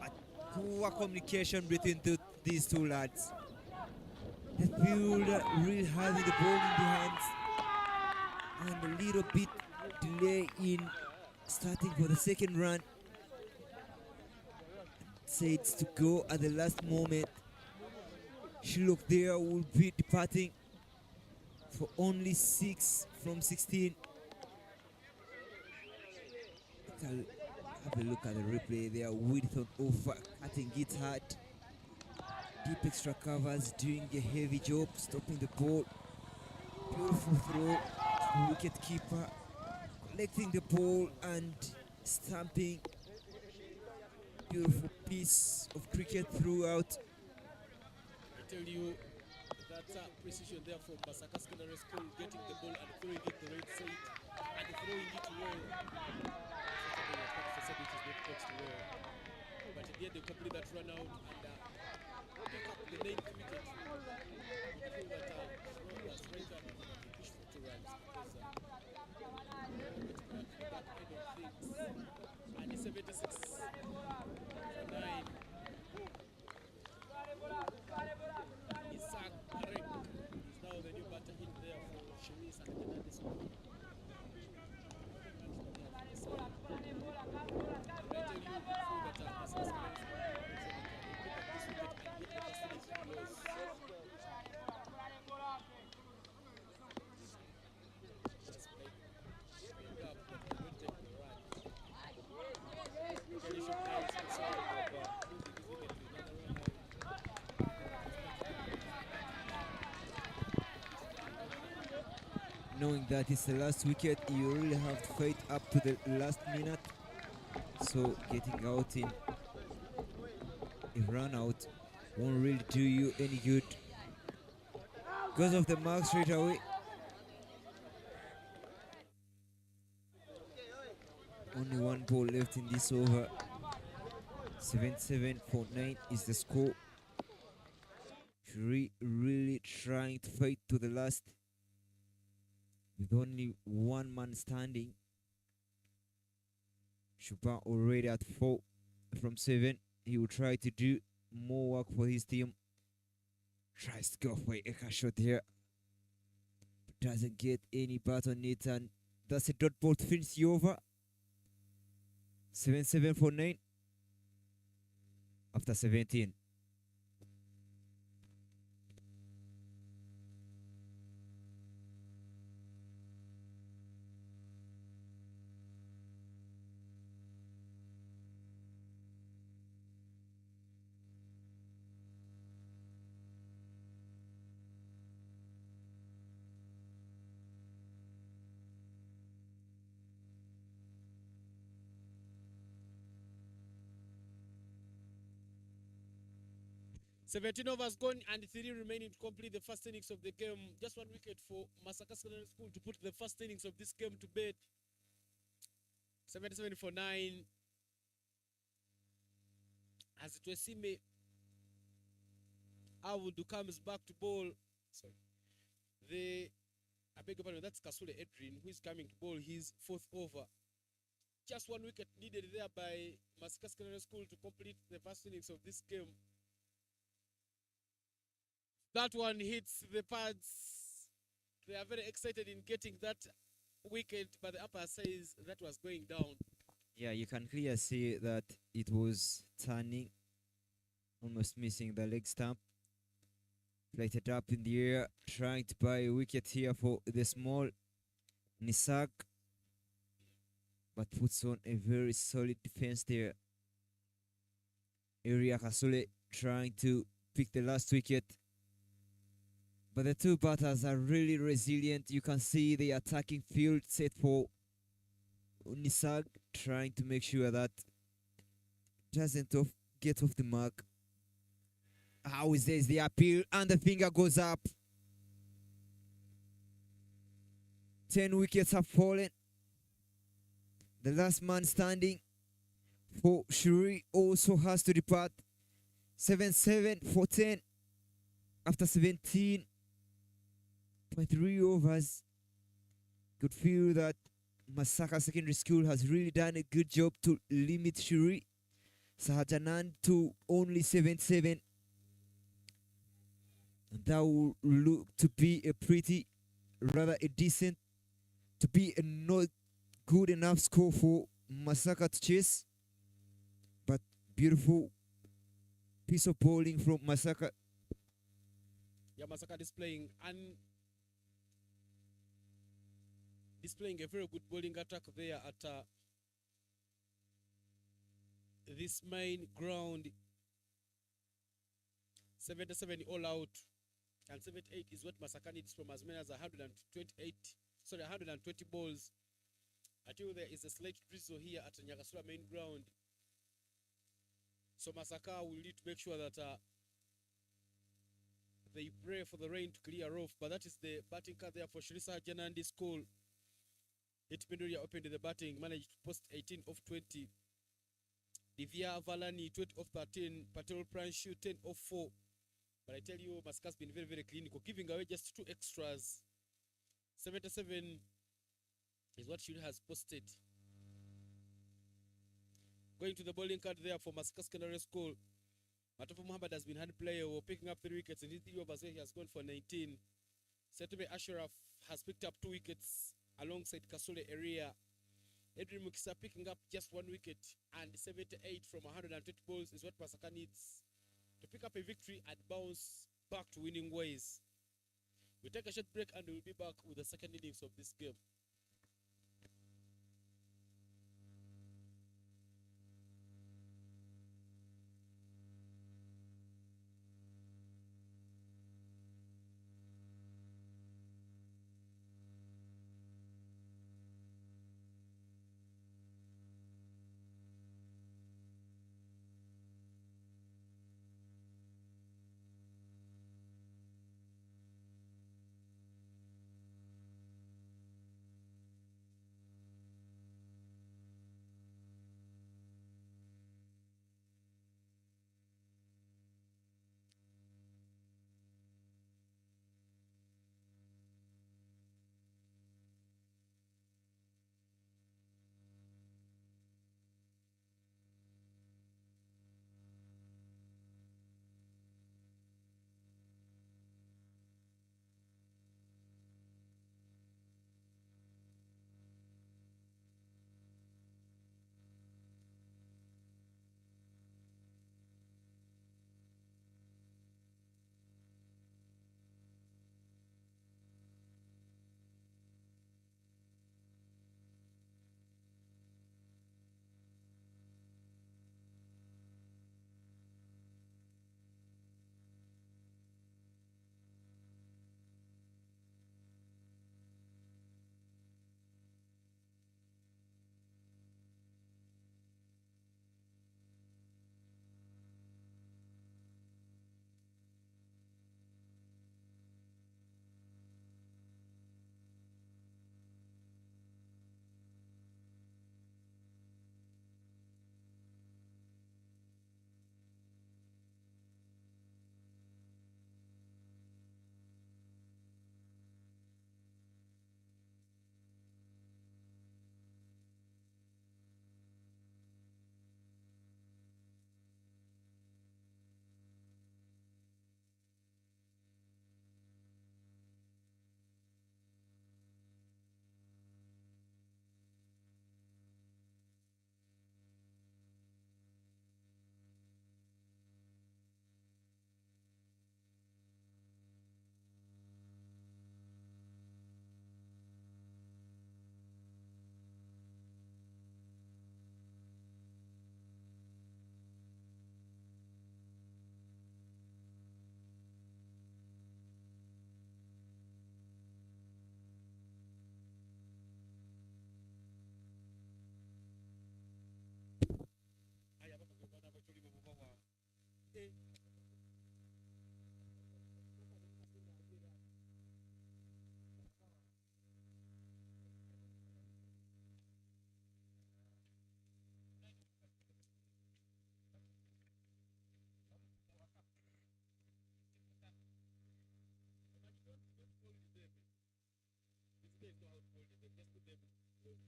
But poor communication between these 2 lads. The fielder really having the ball in the hands, and a little bit delay in starting for the second run. Said to go at the last moment. Shulok there will be departing for only 6 from 16. Have a look at the replay there. Whitthorne over, cutting it hard. Deep extra covers, doing a heavy job, stopping the ball. Beautiful throw to the wicket keeper, collecting the ball and stamping. Beautiful piece of cricket throughout. I tell you, that precision there from MASAKA Secondary School, getting the ball and throwing it the right side and throwing it well. Facilities not coached well, but at the end they complete that run out and pick up the 9th wicket. I feel that was right up and push for 2 runs because that kind of things. And it's 76 for 9. Isaac Arek is now the new batter in there for SHREE and Hernandez. knowing that it's the last wicket, you really have to fight up to the last minute. So getting out in a run out won't really do you any good. Because of the mark straight away. Only one ball left in this over. 7-7 for 9 is the score. SHREE really trying to fight to the last with only one man standing. Shuba already at 4 from 7. He will try to do more work for his team. Tries to go for a shot here. But doesn't get any bat on it, and that's a dot ball to finish the over. 7-7 for 9 after 17. Seventeen overs gone and 3 remaining to complete the first innings of the game. Just 1 wicket for MASAKA Secondary School to put the first innings of this game to bed. 77 for 9. As it was Sime Awudu comes back to bowl. Sorry. I beg your pardon, that's Kasule Edrin who is coming to bowl his 4th over. Just 1 wicket needed there by MASAKA Secondary School to complete the first innings of this game. That one hits the pads. They are very excited in getting that wicket, but the umpire says that was going down. Yeah, you can clearly see that it was turning, almost missing the leg stump. Flighted up in the air, trying to buy a wicket here for the small Nisak, but puts on a very solid defense there. Area Kasule trying to pick the last wicket. But the two batters are really resilient. You can see the attacking field set for Nisag, trying to make sure that doesn't get off the mark. How is this? The appeal and the finger goes up. 10 wickets have fallen. The last man standing for SHREE also has to depart. 7-7 for 10 after 17. 3 overs. Could feel that MASAKA Secondary School has really done a good job to limit SHREE SAHAJANAND to only 7-7. And that will look to be a rather decent, to be a not good enough score for MASAKA to chase. But beautiful piece of bowling from MASAKA. Yeah, MASAKA displaying a very good bowling attack there at this main ground. 77 all out, and 78 is what MASAKA needs from as many as 120 balls. Until there is a slight drizzle here at Nyagasura main ground. So MASAKA will need to make sure that they pray for the rain to clear off. But that is the batting card there for SHREE SAHAJANAND School. Itminuria opened the batting, managed to post 18 of 20. Divya Valani 20 of 13. Patel Pranshu 10 of 4. But I tell you, MASAKA's been very, very clinical, giving away just 2 extras. 77 is what SHREE has posted. Going to the bowling card there for MASAKA Secondary School. Matofu Muhammad has been hand player, picking up 3 wickets in his 3 overs where he has gone for 19. Setube Ashraf has picked up 2 wickets alongside Kasule Area. Edrin Mukisa picking up just 1 wicket, and 78 from 120 balls is what MASAKA needs to pick up a victory and bounce back to winning ways. We take a short break and we'll be back with the second innings of this game.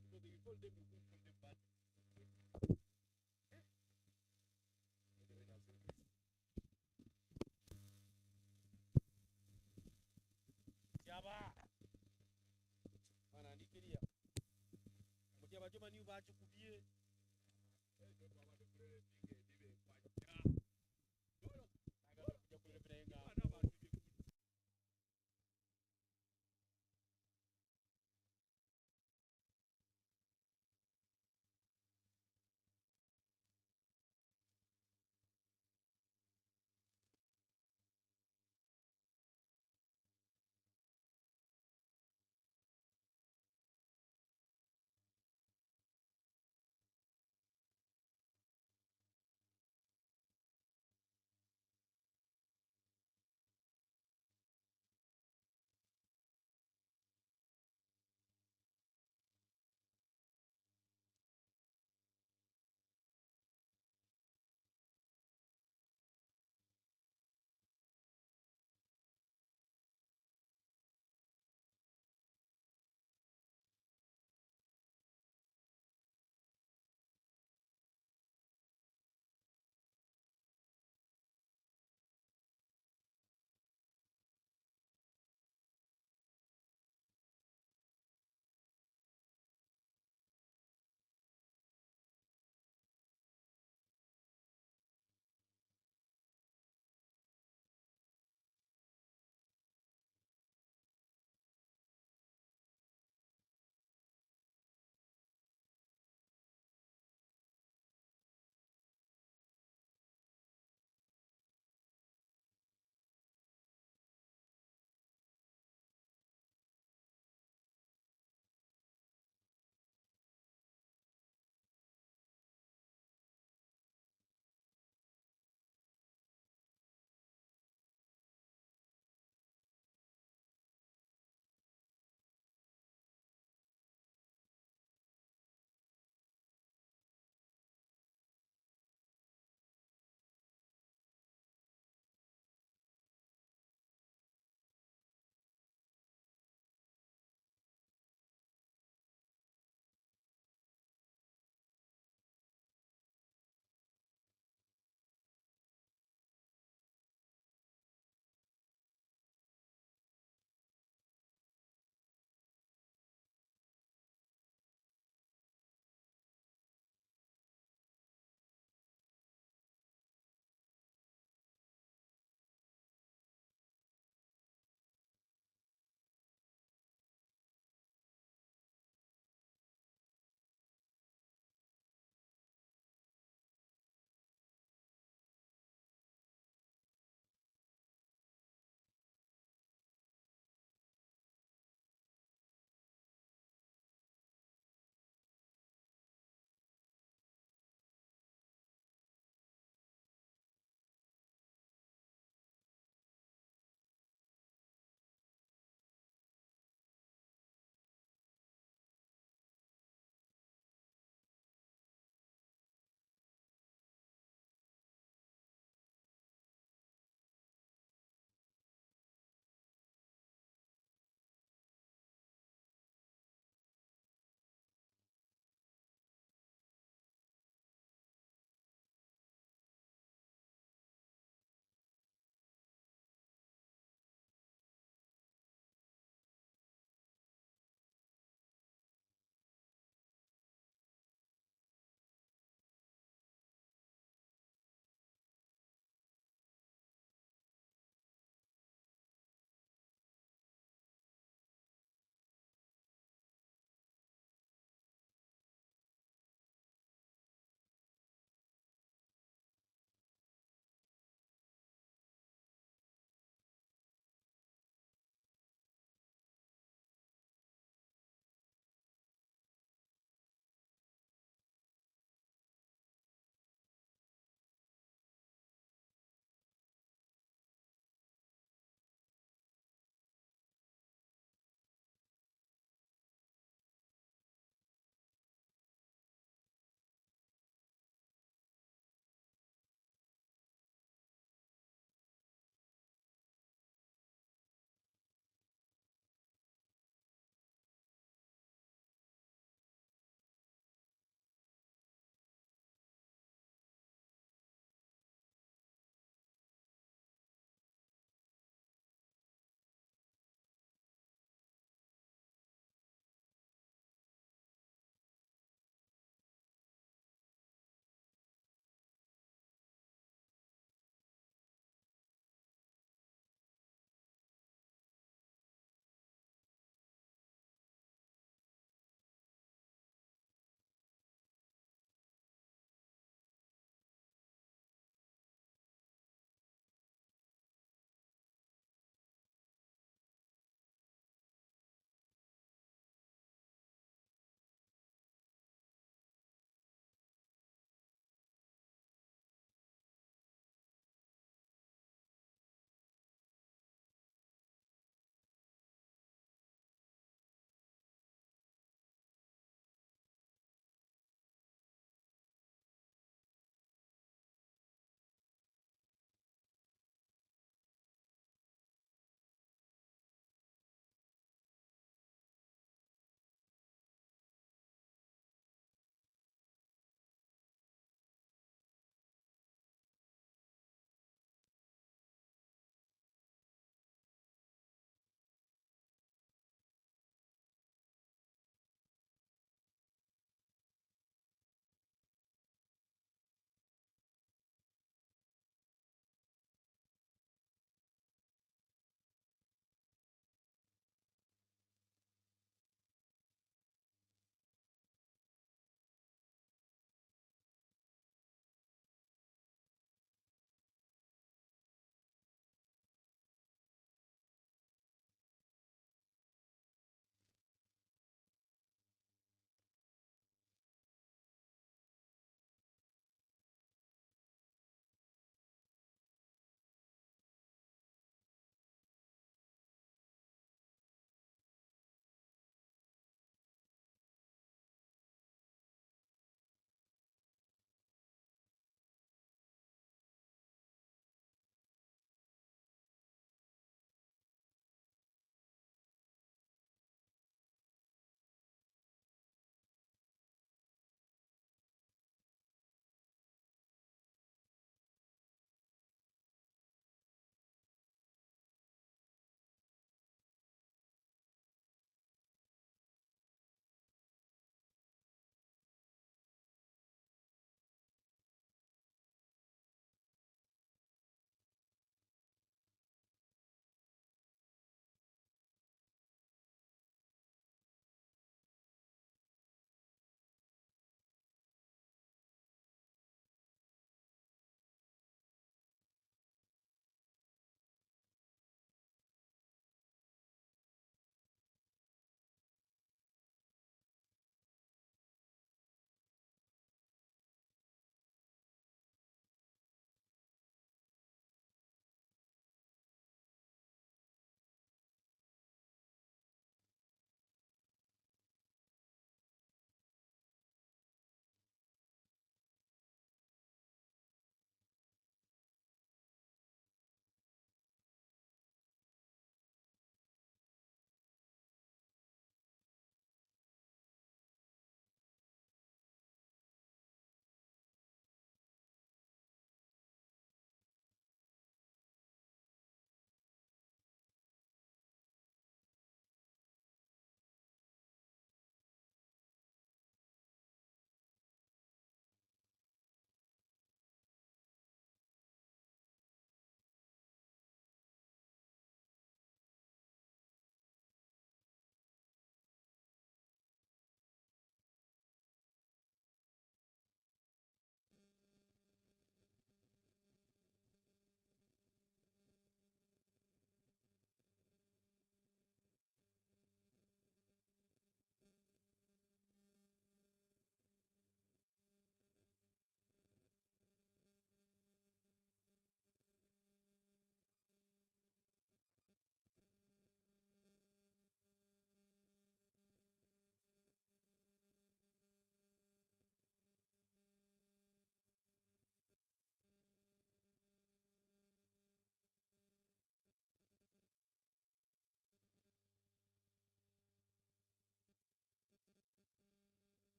because they call them, we don't call them bad. Jaba. Mana ndikiria. Mujaba joma ni bachi kubie.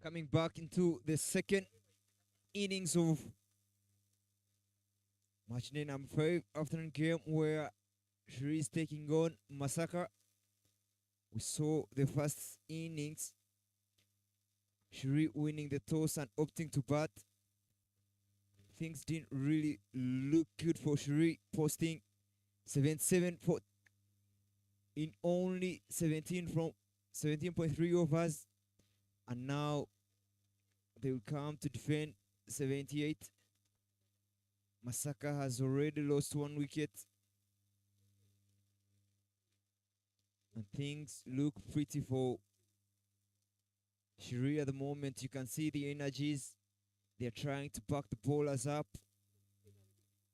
Coming back into the second innings of match day number 5 afternoon game where SHREE is taking on MASAKA. We saw the first innings, SHREE winning the toss and opting to bat. Things didn't really look good for SHREE, posting 77 for in only 17 from 17.3 overs, and now they will come to defend 78. MASAKA has already lost 1 wicket, and things look pretty for SHREE at the moment. You can see the energies. They're trying to back the bowlers up.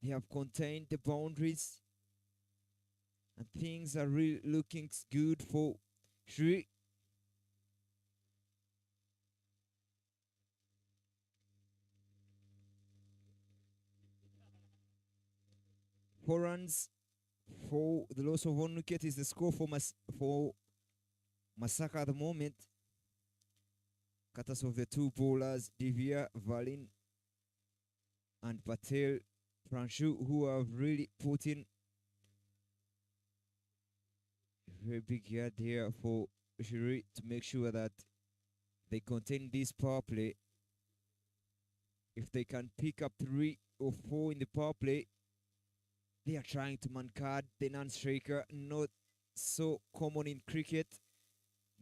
They have contained the boundaries, and things are really looking good for SHREE. Four runs for the loss of 1 wicket is the score for MASAKA at the moment. Cutters of the 2 bowlers, Divya, Valin, and Patel Pranshu, who have really put in a very big yard here for SHREE to make sure that they contain this power play. If they can pick up 3 or 4 in the power play, they are trying to man card the non-striker. Not so common in cricket,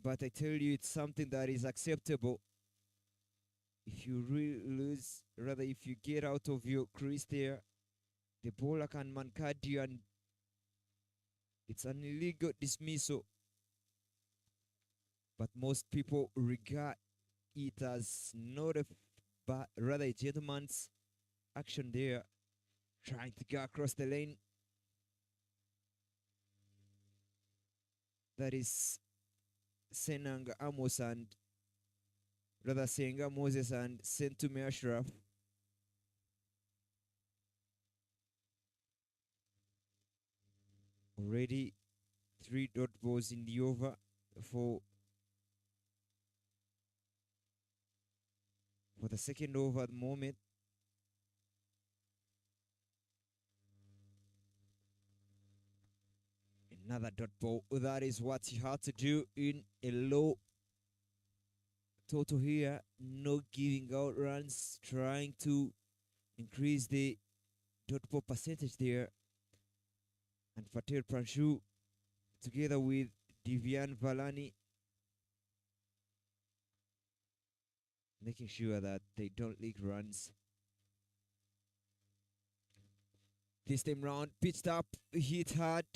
but I tell you, it's something that is acceptable. If you really lose, rather if you get out of your crease there, the bowler can man card you, and it's an illegal dismissal. But most people regard it as not a but rather a gentleman's action there, trying to go across the lane. That is Senanga Amos and rather Senga Moses and Sentume Ashraf. Already 3 dot balls in the over for the second over at the moment. Another dot ball. That is what you have to do in a low total here. No giving out runs, trying to increase the dot ball percentage there. And Patel Pranshu together with Divyan Valani, making sure that they don't leak runs. This time round, pitched up, hit hard.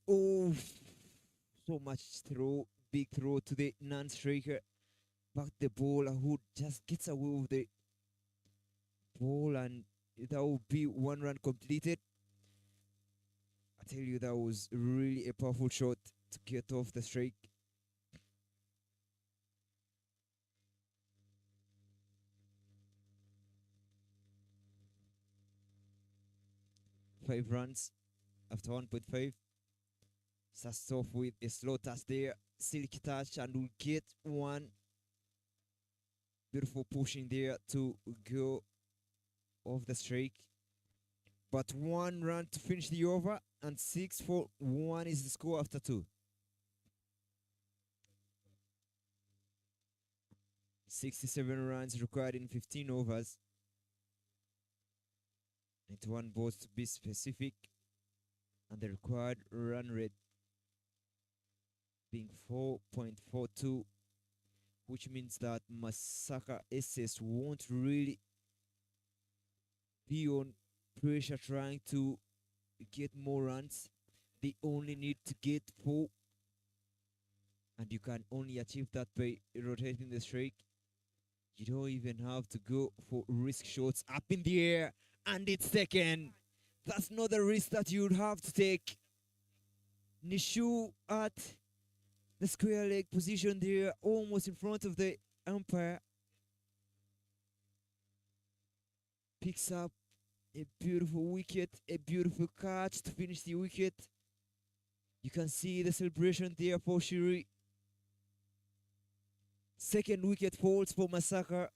Oh, so much throw, big throw to the non-striker. Back the bowler who just gets away with the ball, and that will be 1 run completed. I tell you, that was really a powerful shot to get off the strike. Five runs after 1.5. Starts off with a slow touch there, silky touch, and will get 1. Beautiful pushing there to go off the strike. But 1 run to finish the over, and 6 for 1 is the score after 2. 67 runs required in 15 overs. 91 balls to be specific, and the required run rate being 4.42, which means that MASAKA SS won't really be on pressure trying to get more runs. They only need to get 4, and you can only achieve that by rotating the strike. You don't even have to go for risk shots up in the air, and it's taken. That's not the risk that you would have to take. Nishu at the square leg position there, almost in front of the umpire. Picks up a beautiful wicket, a beautiful catch to finish the wicket. You can see the celebration there for SHREE. Second wicket falls for MASAKA.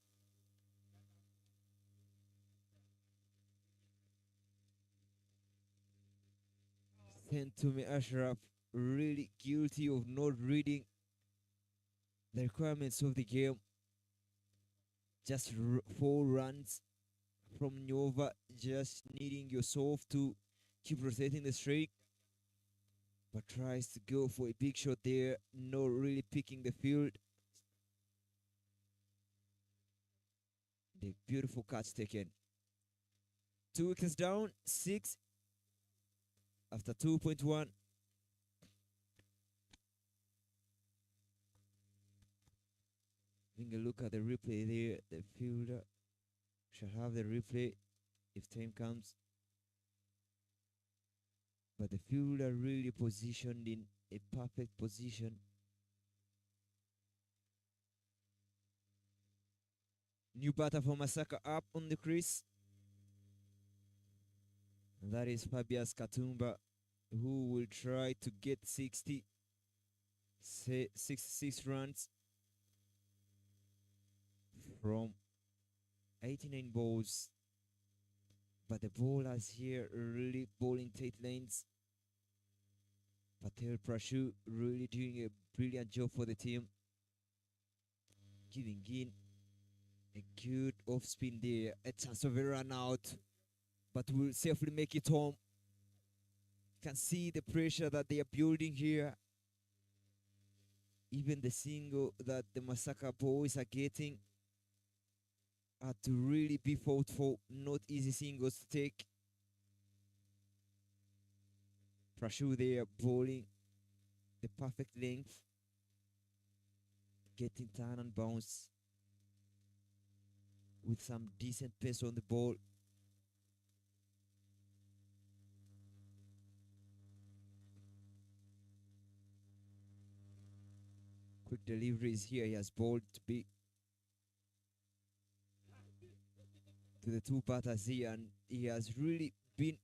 Sent to me Ashraf, really guilty of not reading the requirements of the game. Just 4 runs from Nova, just needing yourself to keep rotating the streak. But tries to go for a big shot there, not really picking the field. The beautiful catch taken. 2 wickets down, 6 after 2.1. Having a look at the replay there, the fielder shall have the replay if time comes. But the fielder really positioned in a perfect position. New batter for MASAKA up on the crease. And that is Fabius Katumba, who will try to get 66 runs from 89 balls. But the bowlers here are really bowling tight lanes. Patel Prashu really doing a brilliant job for the team. Giving in a good off spin there. A chance of a run out. But will safely make it home. Can see the pressure that they are building here. Even the single that the MASAKA boys are getting are to really be fought for. Not easy singles to take. Prashu there bowling the perfect length. Getting turn and bounce with some decent pace on the ball. Quick deliveries here. He has bowled big to the two batters here, and he has really been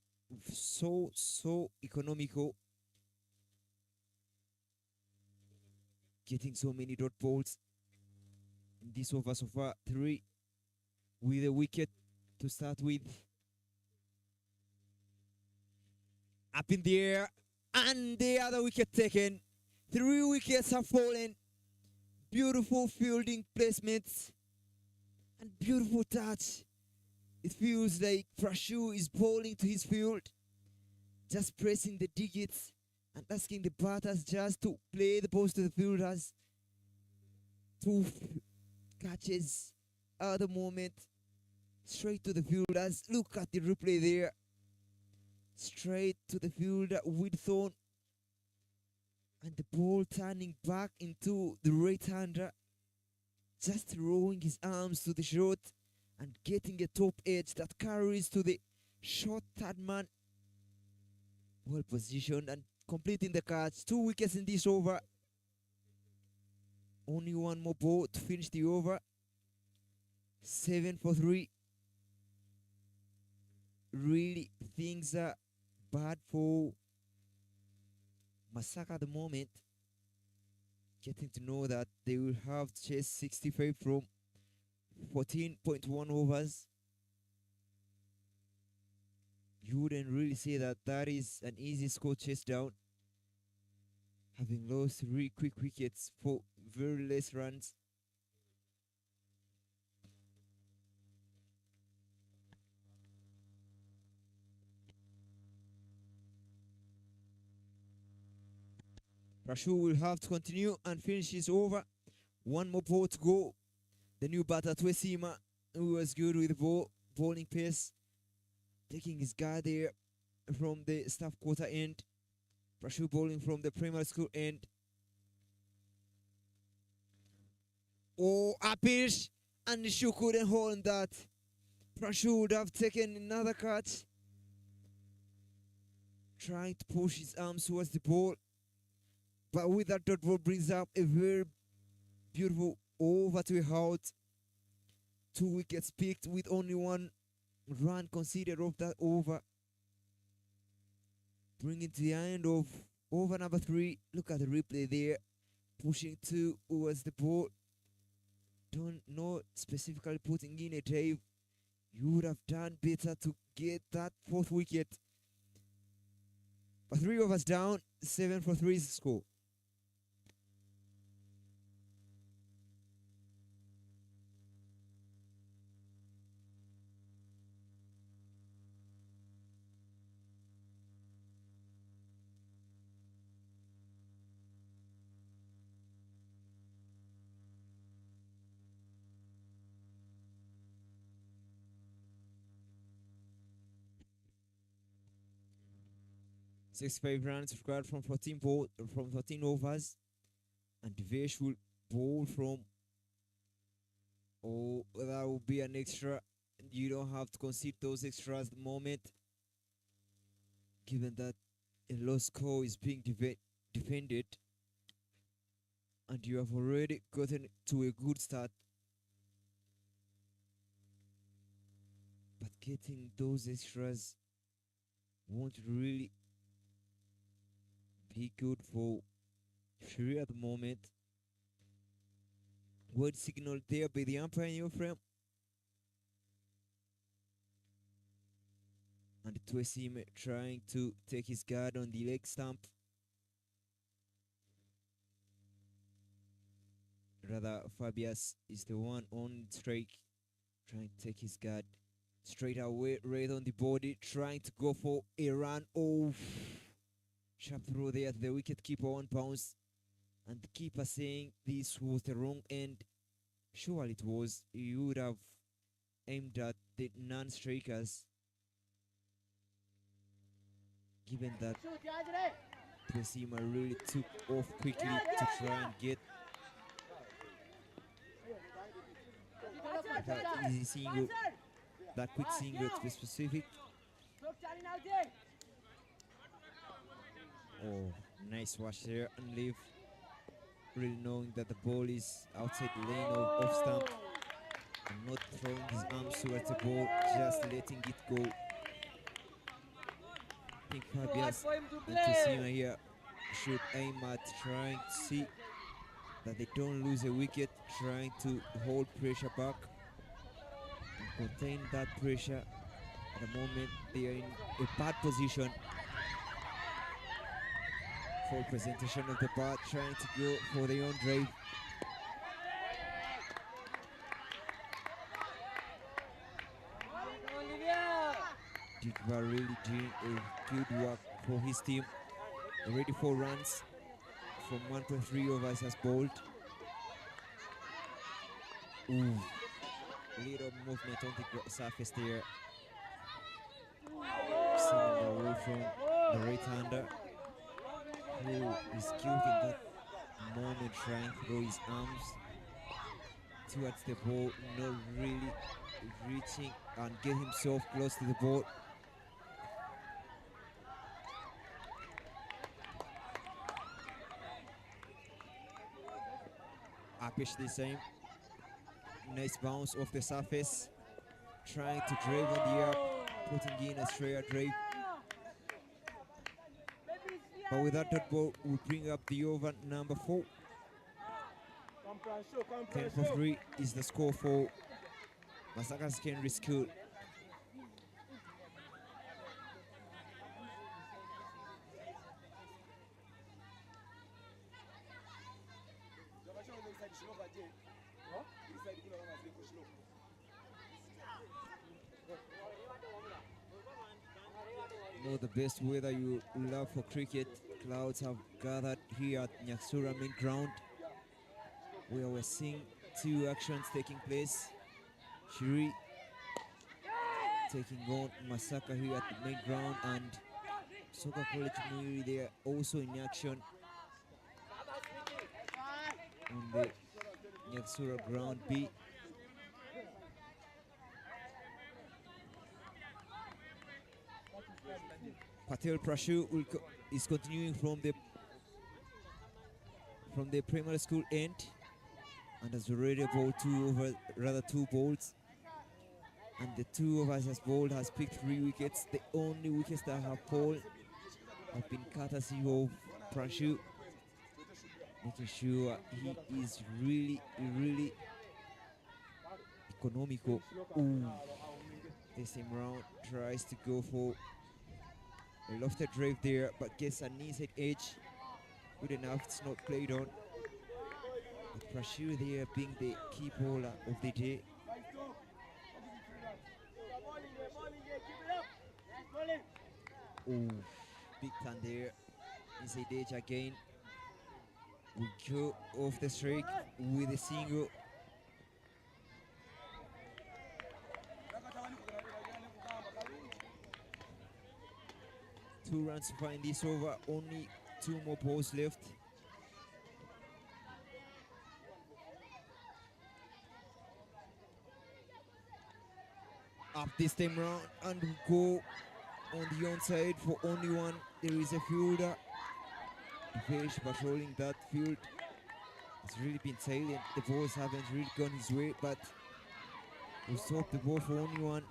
so economical, getting so many dot balls in this over so far. 3 with a wicket to start with. Up in the air, and the other wicket taken. 3 wickets have fallen. Beautiful fielding placements and beautiful touch. It feels like Prashu is bowling to his field, just pressing the digits and asking the batters just to play the balls to the fielders. 2 catches at the moment, straight to the fielders. Look at the replay there. Straight to the fielder with Thorn. And the ball turning back into the right-hander. Just throwing his arms to the shot and getting a top edge that carries to the short third man. Well positioned and completing the catch. 2 wickets in this over. Only 1 more ball to finish the over. 7 for 3. Really, things are bad for MASAKA at the moment. Getting to know that they will have to chase 65 from 14.1 overs. You wouldn't really say that that is an easy score chase down. Having lost 3 quick wickets for very less runs. Prashu will have to continue and finish his over. 1 more ball to go. The new batter, Twesima, who was good with the bowling pace. Taking his guy there from the staff quarter end. Prashu bowling from the primary school end. Oh, Apish! And Nishu couldn't hold that. Prashu would have taken another catch. Trying to push his arms towards the ball. But with that dot ball brings up a very beautiful over to a out. 2 wickets picked with only 1 run considered of that over. Bringing to the end of over number 3. Look at the replay there. Pushing towards the ball. don't know specifically putting in a drive. You would have done better to get that fourth wicket. But 3 overs down, 7 for 3 is the score. Six-five runs required from 14 overs, and Devesh will bowl from. Oh, that will be an extra. You don't have to concede those extras at the moment, given that a low score is being defended, and you have already gotten to a good start. But getting those extras won't really be good for SHREE at the moment. Word signal there by the umpire in your frame. And Twesim trying to take his guard on the leg stump. Rather, Fabius is the one on strike, trying to take his guard straight away, right on the body, trying to go for a run. Oh, sharp throw there, the wicket keeper on bounce, and the keeper saying this was the wrong end. Surely it was. You would have aimed at the non-strikers, given that Twesima really took off quickly to try and get that easy single, that quick single to be specific. Oh, nice wash there and leave. Really knowing that the ball is outside the lane of stump and not throwing his arms towards the ball, just letting it go. I think Fabius and Twesima here should aim at trying to see that they don't lose a wicket, trying to hold pressure back and contain that pressure. At the moment, they are in a bad position. Full presentation of the bat, trying to go for their own drive. Digba really doing a good work for his team. Already 4 runs from 1.3 overs has bowled. Ooh, little movement on the surface there. Sending away from the right-hander, who is skilled in that moment, trying to throw his arms towards the ball, not really reaching and get himself close to the ball. Apish this time. Nice bounce off the surface, trying to drive on the air, putting in a straight drive. But with that dot ball, we bring up the over number 4. 10 for 3 is the score for MASAKA Secondary School. Know the best weather you love for cricket. Clouds have gathered here at Nyaksura main ground, where we're seeing 2 actions taking place. SHREE taking on MASAKA here at the main ground, and Soccer College Muri, they are also in action on the Nyaksura ground B. Patel Prashu is continuing from the primary school end, and has already bowled 2 balls, and the 2 overs has bowled has picked 3 wickets. The only wickets that have fallen have been courtesy of Prashu, making sure he is really economical. Ooh. The same round tries to go for a lofted drive there, but gets an inside edge. Good enough, it's not played on. But Prashir there being the key bowler of the day. Oh, big turn there. Inside edge again. We go off the strike with a single. Two runs to find this over. Only two more balls left. Up this time round and we go on the onside for only one. There is a fielder. Fish patrolling that field. It's really been silent. The balls haven't really gone his way, but we stop the ball for only one.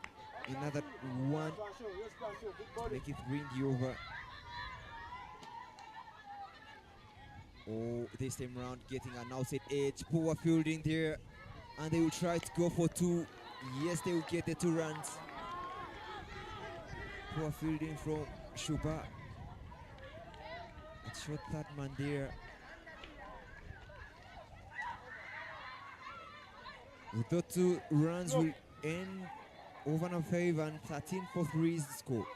Another one to make it 3 in the over. Oh, this time round getting an outside edge. Poor fielding there, and they will try to go for 2. Yes, they will get the 2 runs. Poor fielding from Shuba. It shot that man there. We thought 2 runs will end over on 5 and 13 for 3 is the score.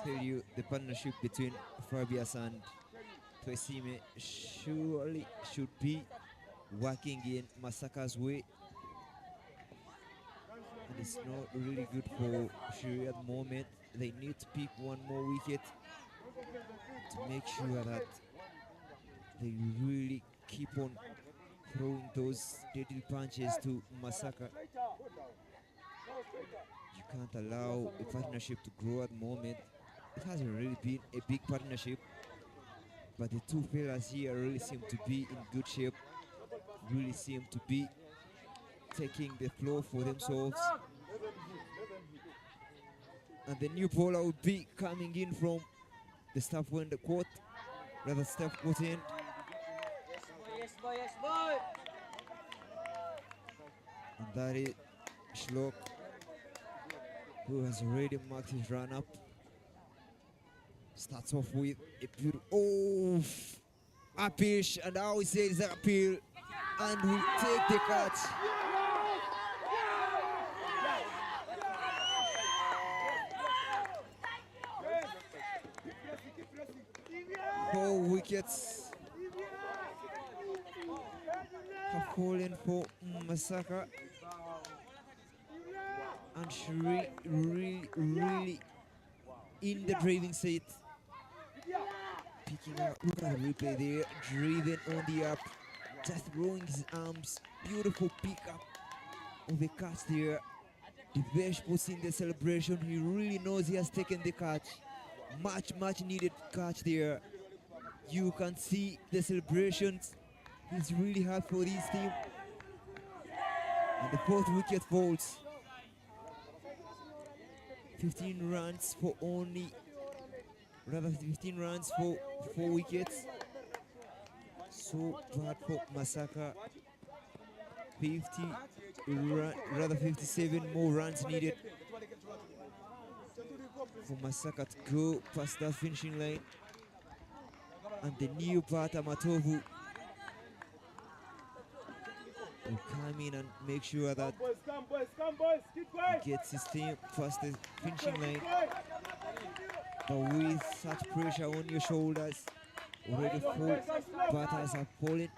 Tell you the partnership between Fabius and Twesime surely should be working in Masaka's way. And it's not really good for SHREE at the moment. They need to pick one more wicket to make sure that they really keep on throwing those deadly punches to Masaka. You can't allow a partnership to grow at the moment. It hasn't really been a big partnership, but the 2 fellas here really seem to be in good shape, really seem to be taking the floor for themselves. And the new bowler will be coming in from the staff in the court, rather staff court end. Yes, boy, yes, boy. And that is Shlok, who has already marked his run up. Starts off with a beautiful appeal, and now he says the appeal, and will take the catch. 4 wickets have fallen for Masaka, and SHREE really in the driving seat. Picking up, look at the replay there, driven on the up, just throwing his arms, beautiful pickup of the catch there. Divesh puts in the celebration, he really knows he has taken the catch. Much needed catch there. You can see the celebrations, he's really hard for this team. And the 4th wicket falls. 15 runs for only, rather 15 runs for 4 wickets. So bad for Masaka. 57 more runs needed for Masaka to go past that finishing line. And the new batter Matovu will come in and make sure that he gets his team past the finishing line. But with such pressure on your shoulders, already 4 batters have fallen.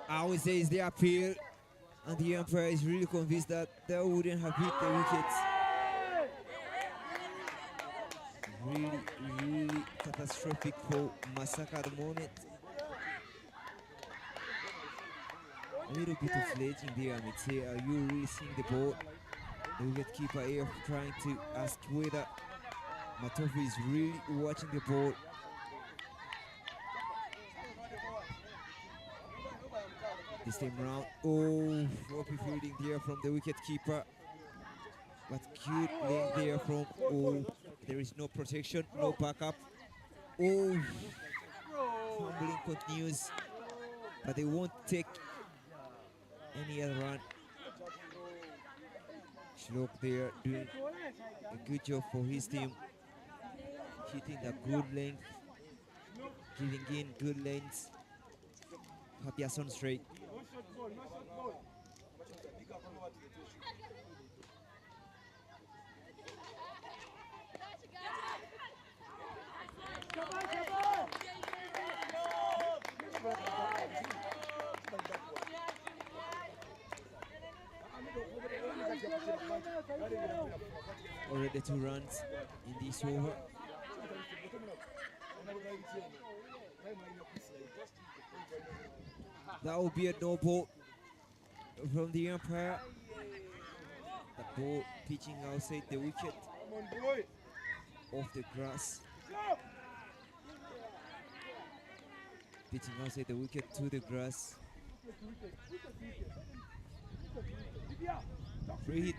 I would say it's the appeal, and the umpire is really convinced that they wouldn't have hit the wickets. Really catastrophic for Masaka at the moment. A little bit of sledging there, I would say. Are you really seeing the ball? The wicketkeeper here trying to ask whether Matovu is really watching the ball. This time round, oh, floppy fielding there from the wicket keeper. But good lane there from, oh, there is no protection, no backup. Oh, fumbling continues, but they won't take any other run. Shlok there doing a good job for his team, hitting the good length, giving in good lanes. Papias on straight. Already 2 runs in this over. That will be a no ball from the umpire. The ball pitching outside the wicket, off the grass. Pitching outside the wicket to the grass. Free hit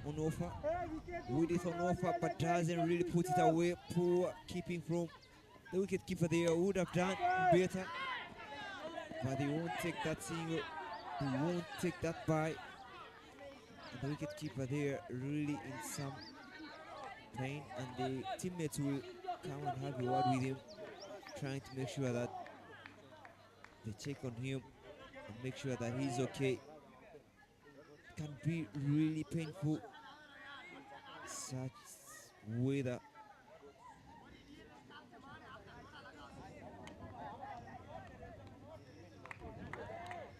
on offer. With it on offer, but doesn't really put it away. Poor keeping from the wicket keeper there. Would have done better, but they won't take that single. They won't take that by. And the wicket keeper there really in some pain, and the teammates will come and have a word with him, trying to make sure that they check on him and make sure that he's okay. Can be really painful, such weather.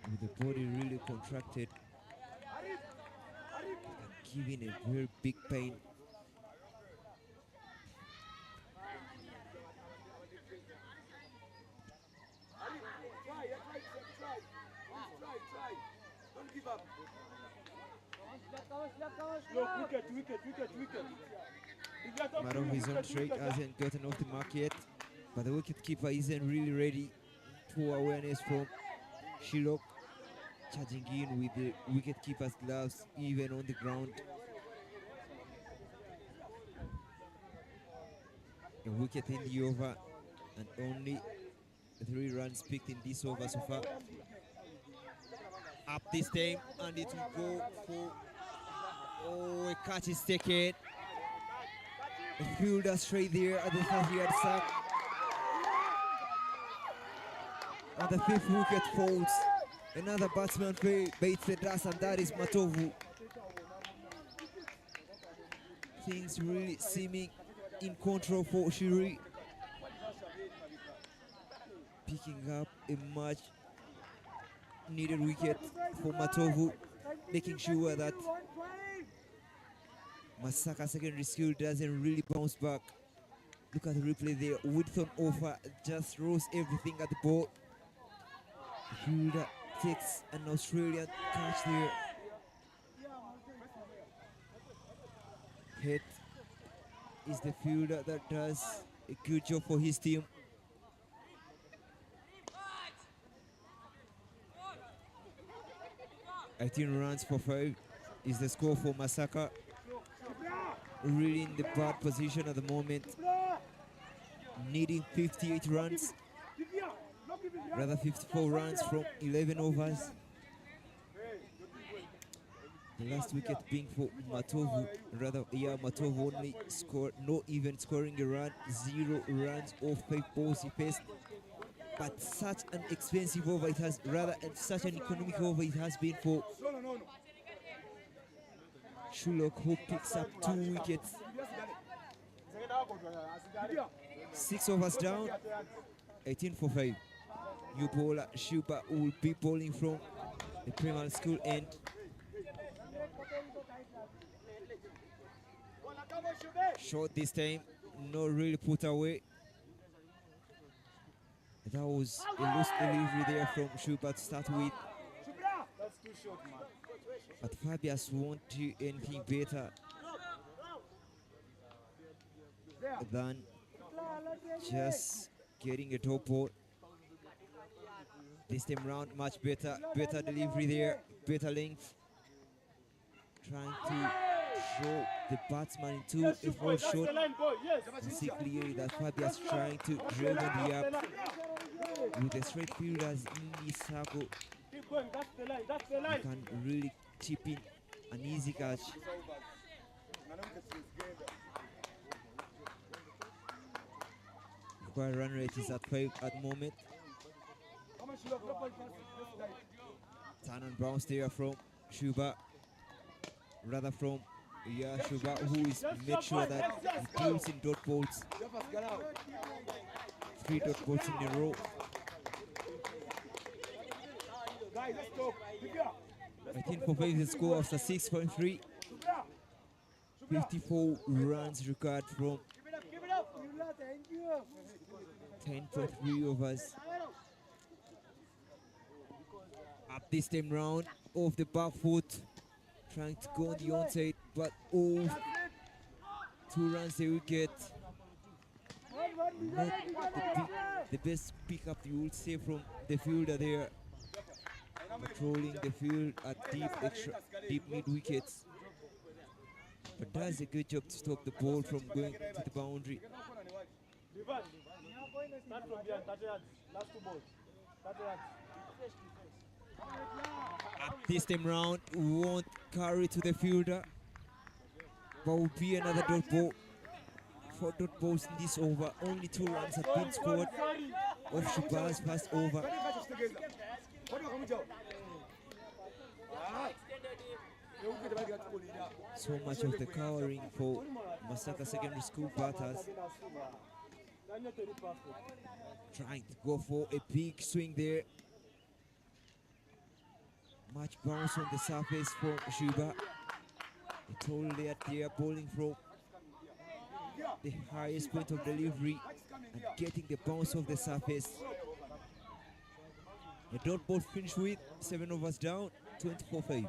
With the body really contracted, giving a very big pain. Marov is on straight, hasn't gotten off the mark yet, but the wicketkeeper isn't really ready. Poor awareness from Shilok, charging in with the wicketkeeper's gloves even on the ground. A wicket in the over, and only 3 runs picked in this over so far. Up this time, and it will go for, oh, a catch is taken. A fielder straight there at the 30-yard sack. And the 5th wicket falls. Another batsman baits the dust, and that is Matovu. Things really seeming in control for SHREE. Picking up a much needed wicket for Matovu, making sure that Masaka secondary skill doesn't really bounce back. Look at the replay there. Width on offer, just rolls everything at the ball. The fielder takes an Australian catch there. Head is the fielder that does a good job for his team. I think runs for 5 is the score for Masaka. Really in the bad position at the moment, needing 58 runs, rather 54 runs from 11 overs. The last wicket being for Matovu, Matovu only scored, not even scoring a run, 0 runs off 5 balls he faced. But such an expensive over it has, such an economic over it has been for Shulok, who picks up 2 wickets. 6 overs down, 18 for 5. New bowler Shuba will be bowling from the primary school end. Short this time, not really put away. That was a loose delivery there from Shuba to start with. But Fabius won't do anything better than just getting a top ball. This time round, much better delivery there, better length. Trying to show the batsman into a foul shot. You see clearly that Fabia's trying to drive on the up with the straight fielders in the circle. You can really chip in an easy catch. Required run rate is at 5 at the moment. Turn and bounce there from Shuba. Rather from Shuba, who is made sure that he deals in dot balls. 3 dot balls in a row. I think for 5 the score after 6.3. 54 runs required from 10.3 overs. Up this time round, off the back foot, trying to go on the onside, but 2 runs the wicket. Not the best pickup you would say from the fielder there, patrolling the field at deep mid wickets, but does a good job to stop the ball from going to the boundary. At this time round, won't carry to the fielder, but will be another dot ball. 4 dot balls in this over. Only 2 runs have been scored off Shuba's first over. So much of the cowering for Masaka Secondary School batters. Trying to go for a big swing there. Much bounce on the surface from Shuba. It's all there, they are bowling from the highest point of delivery and getting the bounce off the surface. A dot ball finish with 7 overs down, 24-5.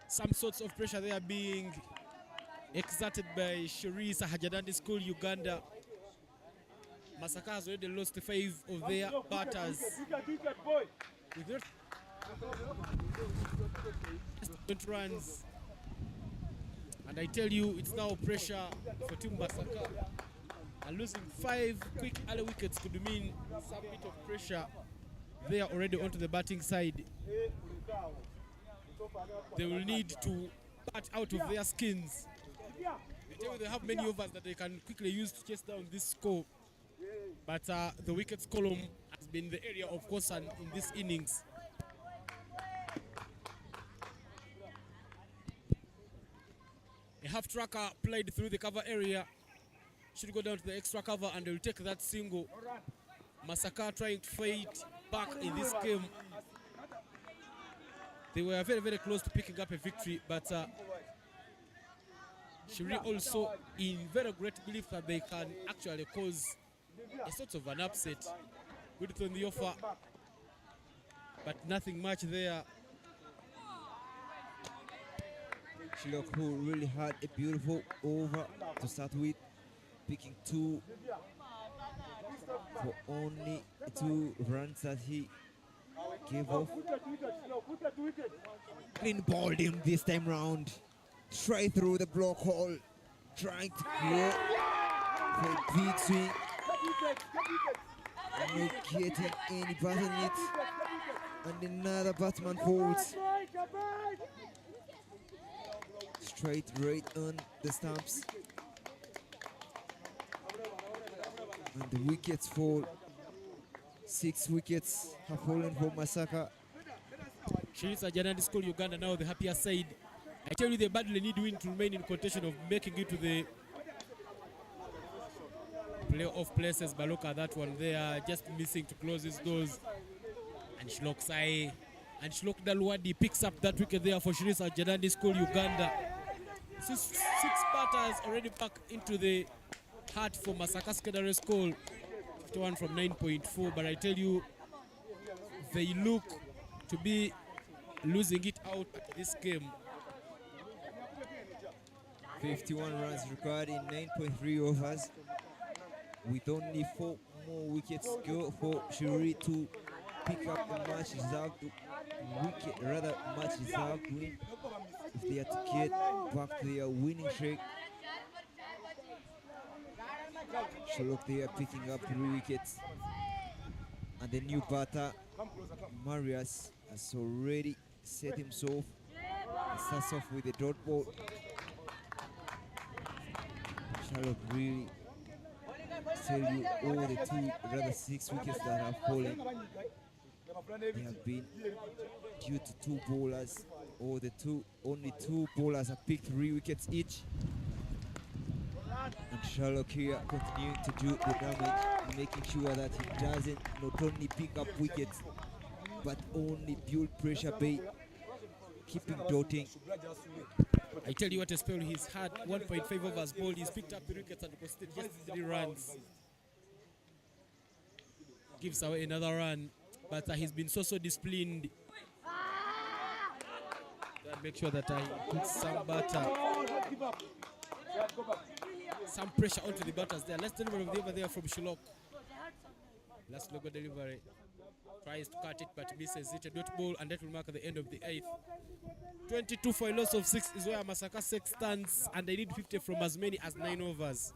Some sorts of pressure they are being exerted by SHREE SAHAJANAND School, Uganda. Masaka has already lost 5 of their batters. With 20 runs. And I tell you, it's now pressure for Team Masaka. And losing 5 quick early wickets could mean some bit of pressure. They are already onto the batting side. They will need to bat out of their skins. They tell you they have many overs that they can quickly use to chase down this score. But the wickets column has been the area of concern in this innings. A half tracker played through the cover area. Should go down to the extra cover and they will take that single. Masaka trying to fight back in this game. They were very, very close to picking up a victory, but SHREE also in very great belief that they can actually cause a sort of an upset. Good on the offer, but nothing much there. Shilok, who really had a beautiful over to start with, picking 2 for only 2 runs that he gave off. Clean balled him this time round. Straight through the block hole. Trying to go for a big swing. And not getting any bat on it. And another batsman falls. Straight right on the stumps. And the wickets fall. 6 wickets have fallen for Masaka. SHREE SAHAJANAND School, Uganda, now the happier side. I tell you, they badly need win to remain in contention of making it to the playoff places. But look at that one, they are just missing to close his doors. And Shlok Sai and Shlok Dalwadi picks up that wicket there for SHREE SAHAJANAND School, Uganda. 6 batters already back into the heart for Masaka Secondary School. 51 from 9.4, but I tell you, they look to be losing it out at this game. 51 runs required in 9.3 overs, with only 4 more wickets to go for SHREE to pick up a much deserved win if they are to get back to their winning streak. So look, they are picking up 3 wickets, and the new batter Marius has already set himself. He starts off with a dot ball. Charlotte really tell you all the 6 wickets that have fallen. They have been due to 2 bowlers, or only 2 bowlers have picked 3 wickets each. And Sherlock here continuing to do the damage, making sure that he doesn't not only pick up wickets, but only build pressure by keeping dotting. I tell you what a spell he's had. 1.5 overs bowled. He's picked up 3 wickets and posted just 3 runs. Gives away another run, but he's been so disciplined. Make sure that I put some batter, some pressure onto the batters there. Let's deliver over there from Shilok. Last logo delivery. Tries to cut it but misses it. A dot ball, and that will mark at the end of the 8th. 22 for a loss of 6 is where MASAKA 6 stands, and they need 50 from as many as 9 overs.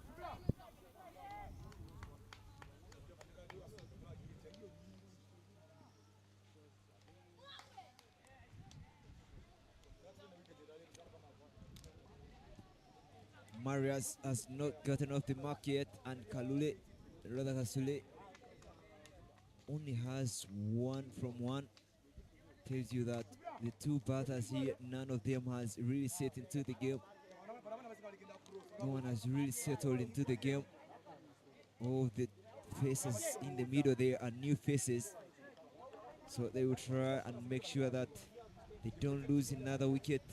Marius has not gotten off the mark yet, and Kasule only has 1 from 1. Tells you that the 2 batters here, none of them has really set into the game. No one has really settled into the game. All the faces in the middle there are new faces. So they will try and make sure that they don't lose another wicket.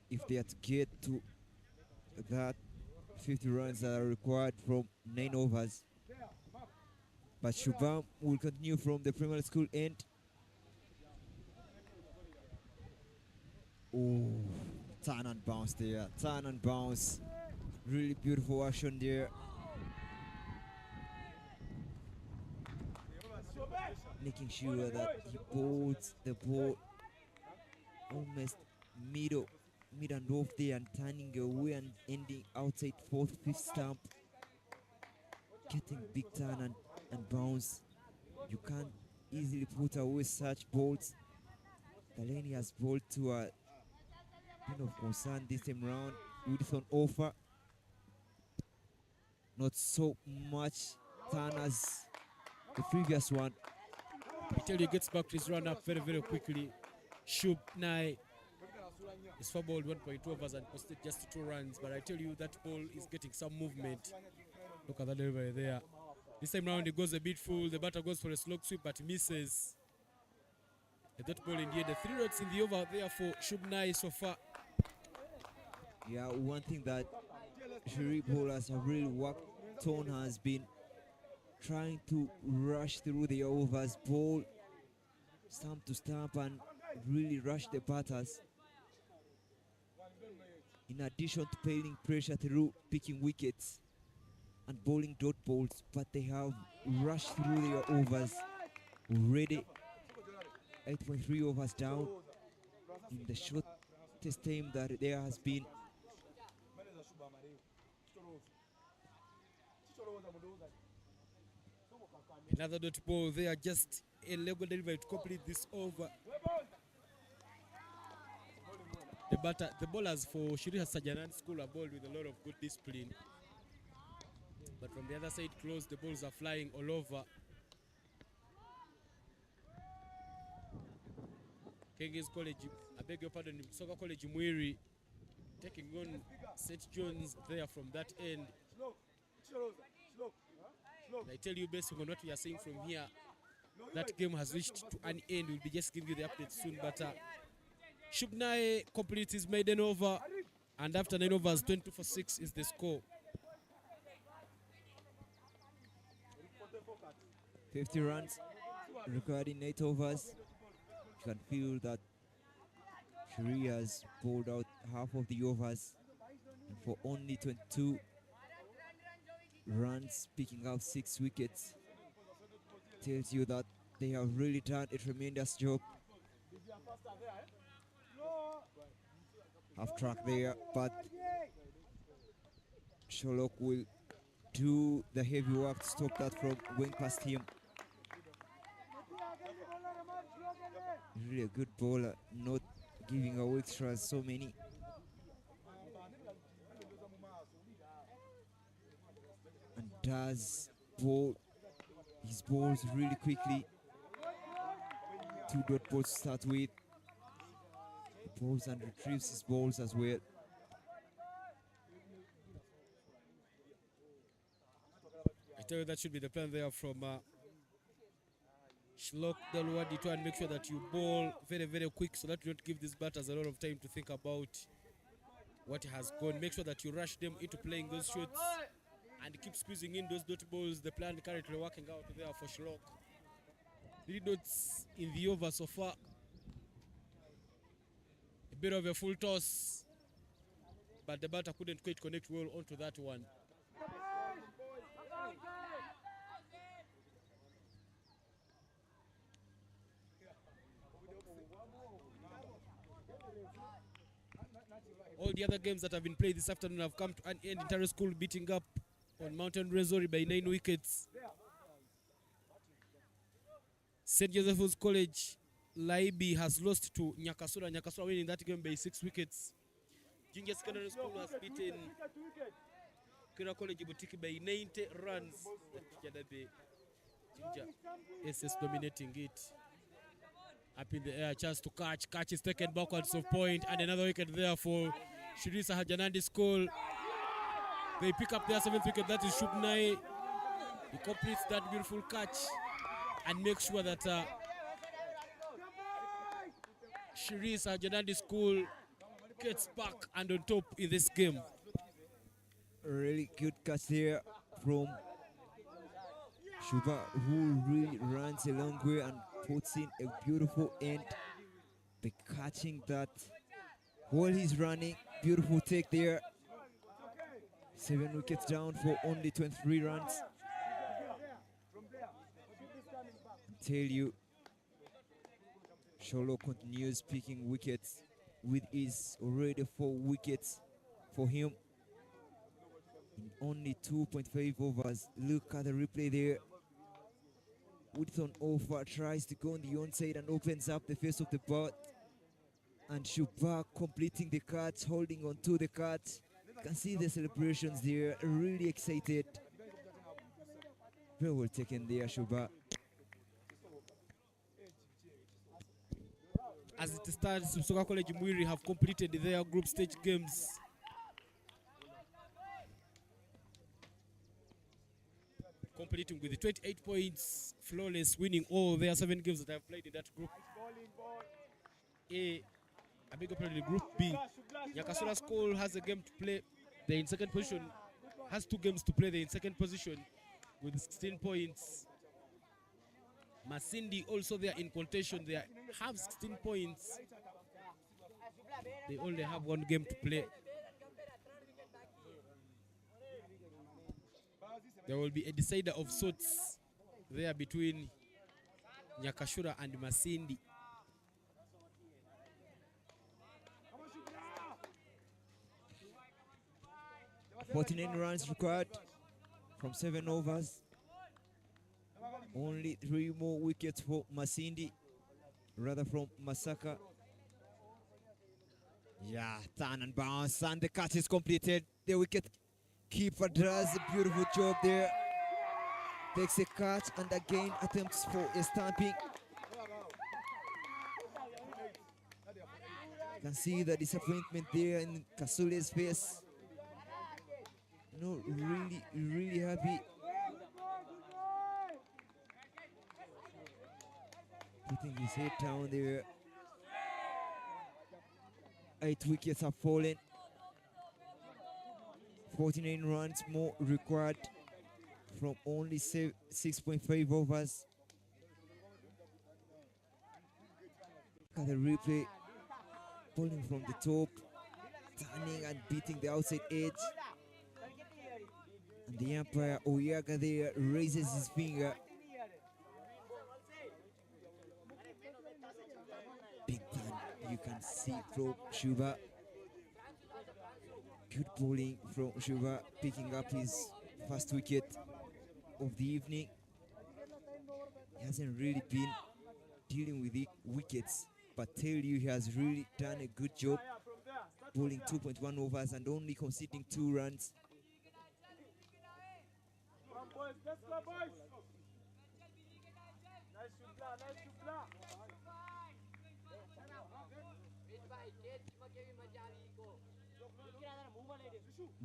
If they are to get to that 50 runs that are required from 9 overs. But Shubham will continue from the primary school end. Oh, turn and bounce there, turn and bounce. Really beautiful action there. Making sure that he bolts the ball almost mid and off there and turning away and ending outside 4th, 5th stump. Getting big turn and bounce. You can't easily put away such balls. Delaney has bowled to a bit of concern this time round with on offer. Not so much turn as the previous one. Until he gets back to his run up very, very quickly. Shub Nai is four balled 1.2 overs and posted just 2 runs, but I tell you that ball is getting some movement. Look at that delivery there. This time round it goes a bit full. The batter goes for a slog sweep but misses. That ball indeed. The 3 rods in the over there for Shubnai so far. Yeah, one thing that SHREE bowlers have really worked on has been trying to rush through the overs, bowl stump to stump and really rush the batters. In addition to paying pressure through picking wickets and bowling dot balls, but they have rushed through their overs already. 8.3 overs down in the shortest time that there has been. Another dot ball there, just a level delivery to complete this over. The bowlers for SAHAJANAND school are bowled with a lot of good discipline. But from the other side close, the balls are flying all over. Kenge's College, I beg your pardon, Soccer College Mwiri taking on St. John's there from that end. And I tell you, based on what we are seeing from here, that game has reached to an end. We'll be just giving you the update soon. But Shubnai completes his maiden over, and after 9 overs, 22 for 6 is the score. 50 runs required in 8 overs. You can feel that SHREE has bowled out half of the overs, and for only 22 runs, picking up 6 wickets, tells you that they have really done a tremendous job. Half track there, but Sherlock will do the heavy work to stop that from going past him. Really a good bowler, not giving away extras so many. And does bowl his balls really quickly. 2 dot balls to start with. Balls and retrieves his balls as well. I tell you, that should be the plan there from Shlok Dalwadi, to and make sure that you bowl very, very quick so that you don't give these batters a lot of time to think about what has gone. Make sure that you rush them into playing those shots and keep squeezing in those dot balls. The plan currently working out there for Shlok. 3 dots in the over so far. A bit of a full toss, but the batter couldn't quite connect well onto that one. All the other games that have been played this afternoon have come to an end. Inter School beating up on Mountain Resori by 9 wickets. St. Joseph's College Laibi has lost to Nyakasura. Nyakasura winning that game by 6 wickets. Ginger Secondary School has beaten Kira College Butiki by 90 runs. Ginger SS dominating it. Up in the air, chance to catch. Catch is taken backwards of point, and another wicket there for SHREE SAHAJANAND School. They pick up their 7th wicket. That is Shubnai. He completes that beautiful catch and makes sure that SHREE SAHAJANAND School gets back and on top in this game. A really good catch there from Shuba, who really runs a long way and puts in a beautiful end by catching that while he's running. Beautiful take there. 7 wickets down for only 23 runs. I tell you, Sholo continues picking wickets with his already 4 wickets for him in only 2.5 overs. Look at the replay there. With on offer, tries to go on the onside and opens up the face of the bat. And Shuba completing the catch, holding on to the catch. You can see the celebrations there, really excited. Very well taken there, Shuba. As it stands, Msoga College Mwiri have completed their group stage games. Completing with 28 points, flawless, winning all their 7 games that they have played in that group A. I beg your pardon, Group B. Nyakasura School has a game to play. They're in second position. Has 2 games to play. They're in second position with 16 points. Masindi also there in contention. They have 16 points. They only have 1 game to play. There will be a decider of sorts there between Nyakashura and Masindi. $49 runs required from 7 overs. Only 3 more wickets for Masindi, rather from Masaka. Yeah, turn and bounce, and the catch is completed. The wicket keeper does a beautiful job there. Takes a catch and again attempts for a stamping. You can see the disappointment there in Kasule's face. Not really happy. Putting his head down there. 8 wickets have fallen. 49 runs more required from only 6.5 overs. Look at the replay. Bowling from the top, turning and beating the outside edge. And the umpire, Oyaga, there raises his finger. Big pan, you can see from Shuba. Good bowling from Shuba, picking up his first wicket of the evening. He hasn't really been dealing with the wickets, but tell you he has really done a good job bowling 2.1 overs and only conceding 2 runs.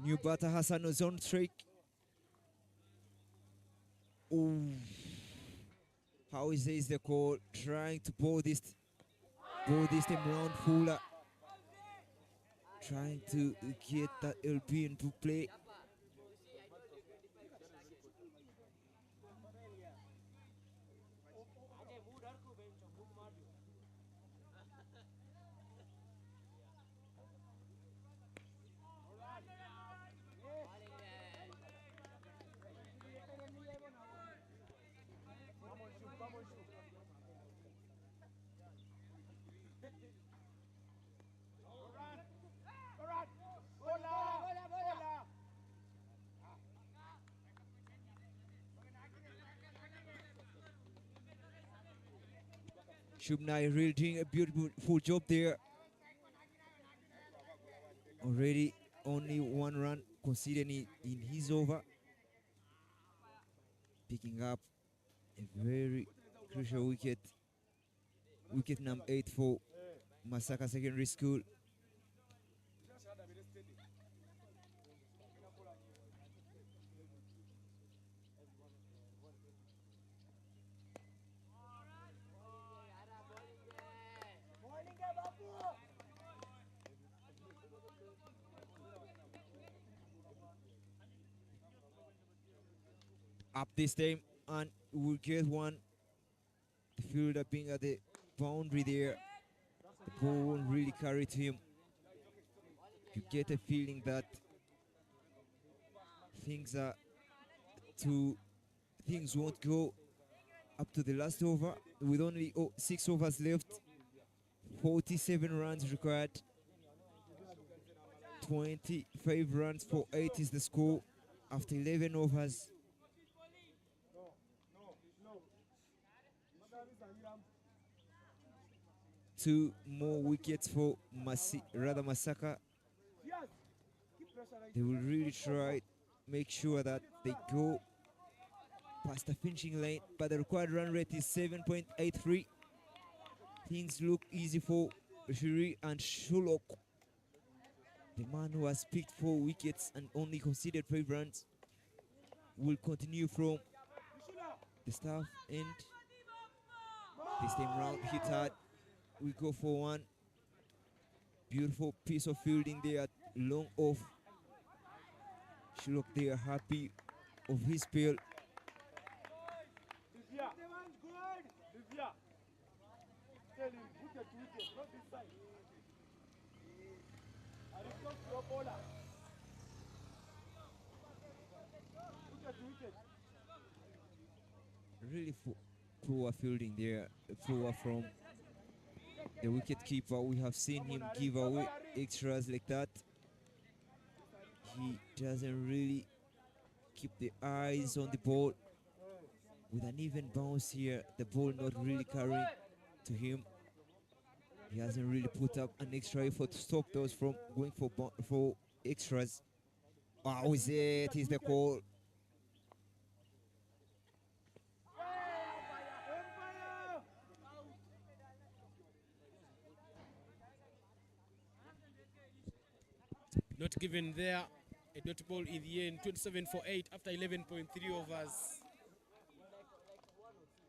New batter Hassan was on strike. Ooh. How is the call? Trying to bowl this time round Fuller. Trying to get that LB into play. Shubnai really doing a beautiful job there. Already only 1 run conceded in his over. Picking up a very crucial wicket. Wicket number 8 for Masaka Secondary School. Up this time and we'll get one. The fielder being at the boundary there. The ball won't really carry to him. You get a feeling that things won't go up to the last over with only 6 overs left. 47 runs required. 25 runs for 8 is the score after 11 overs. Two more wickets for Masaka. They will really try, make sure that they go past the finishing line, but the required run rate is 7.83. Things look easy for SHREE and Shulok. The man who has picked 4 wickets and only conceded 5 runs will continue from the staff end. This time round, hit hard. We go for one. Beautiful piece of fielding there, long off. Shulok there happy of his spell. Really poor fielding there, poor from the wicket keeper. We have seen him give away extras like that. He doesn't really keep the eyes on the ball. With an even bounce here, the ball not really carrying to him. He hasn't really put up an extra effort to stop those from going for extras. Oh, is it? Is the call? Not given there. A dot ball in the end. 27 for 8 after 11.3 overs.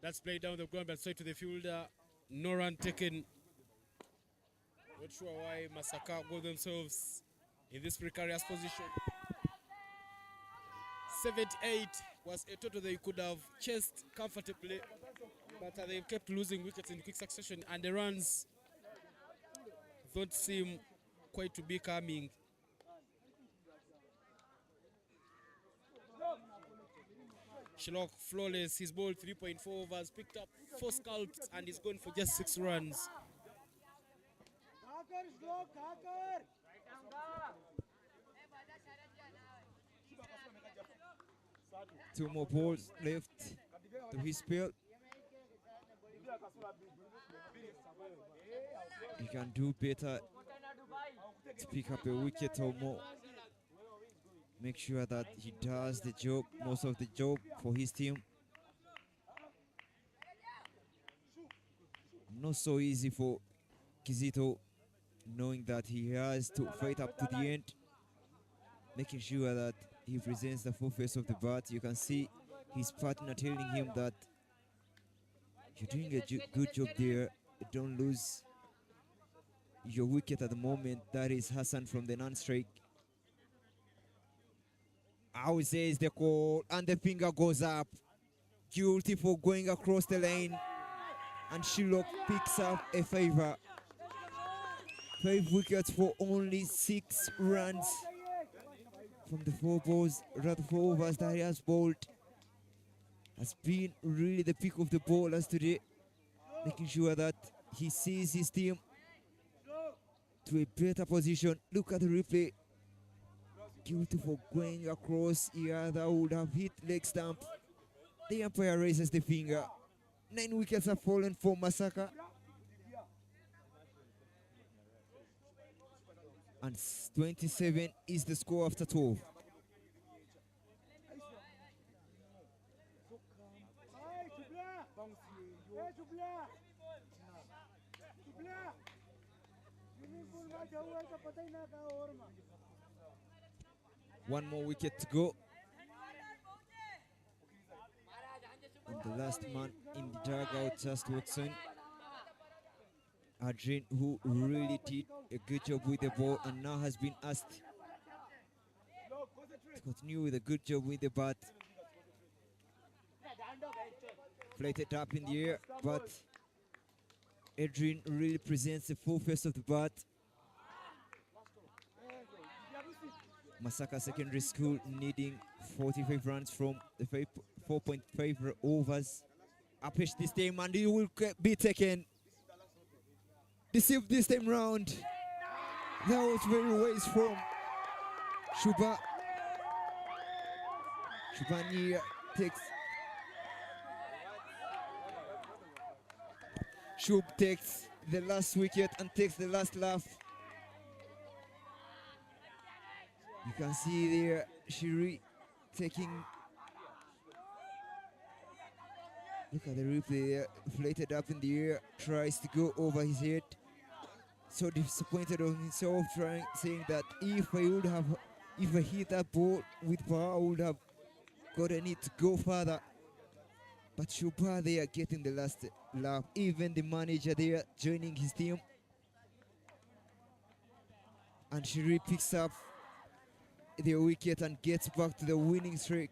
That's played down the ground but straight to the fielder. No run taken. Not sure why Masaka got themselves in this precarious position. 78 was a total they could have chased comfortably, but they've kept losing wickets in quick succession, and the runs don't seem quite to be coming. Sherlock flawless, he's bowled 3.4 overs, picked up 4 scalps, and he's gone for just 6 runs. Two more balls left to his spell. He can do better to pick up a wicket or more. Make sure that he does the job, most of the job for his team. Not so easy for Kizito, knowing that he has to fight up to the end, making sure that he presents the full face of the bat. You can see his partner telling him that you're doing a good job there, don't lose your wicket at the moment. That is Hassan from the non-strike. Out says the call, and the finger goes up. Guilty for going across the lane, and Sherlock picks up a favor. 5 wickets for only 6 runs from the 4 balls, rather 4 overs that he has bowled. Has been really the pick of the bowlers today, making sure that he sees his team to a better position. Look at the replay. Guilty for going across here, that would have hit leg stump. The umpire raises the finger. 9 wickets have fallen for MASAKA. And 27 is the score after 12. One more wicket to go. And the last man in the dugout, just Watson. Adrian, who really did a good job with the ball and now has been asked to continue with a good job with the bat. Flighted up in the air, but Adrian really presents the full face of the bat. MASAKA Secondary School needing 45 runs from the 4.5 overs. Apesh this time, and he will be taken. Deceived this time round. That was very wise from Shuba. Shubani takes. Shub takes the last wicket and takes the last laugh. You can see there SHREE taking. Look at the replay there, floated up in the air, tries to go over his head. So disappointed of himself, saying that if I hit that ball with power, I would have gotten it to go further. But Shuba they are getting the last laugh. Even the manager there joining his team. And SHREE picks up the wicket and gets back to the winning streak.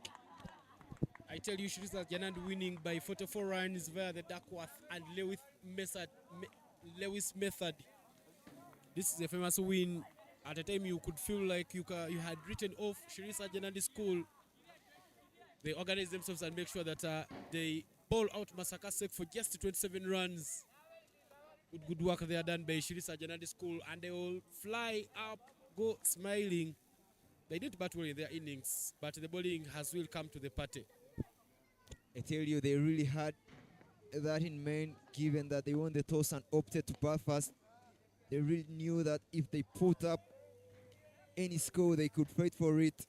I tell you, SAHAJANAND winning by 44 runs via the Duckworth and Lewis method. This is a famous win. At a time you could feel like you had written off SAHAJANAND school. They organize themselves and make sure that they bowl out MASAKA Sek for just 27 runs. Good work there done by SAHAJANAND school, and they will fly up, go smiling. They did bat well in their innings, but the bowling has will come to the party. I tell you, they really had that in mind, given that they won the toss and opted to bat first. They really knew that if they put up any score, they could fight for it.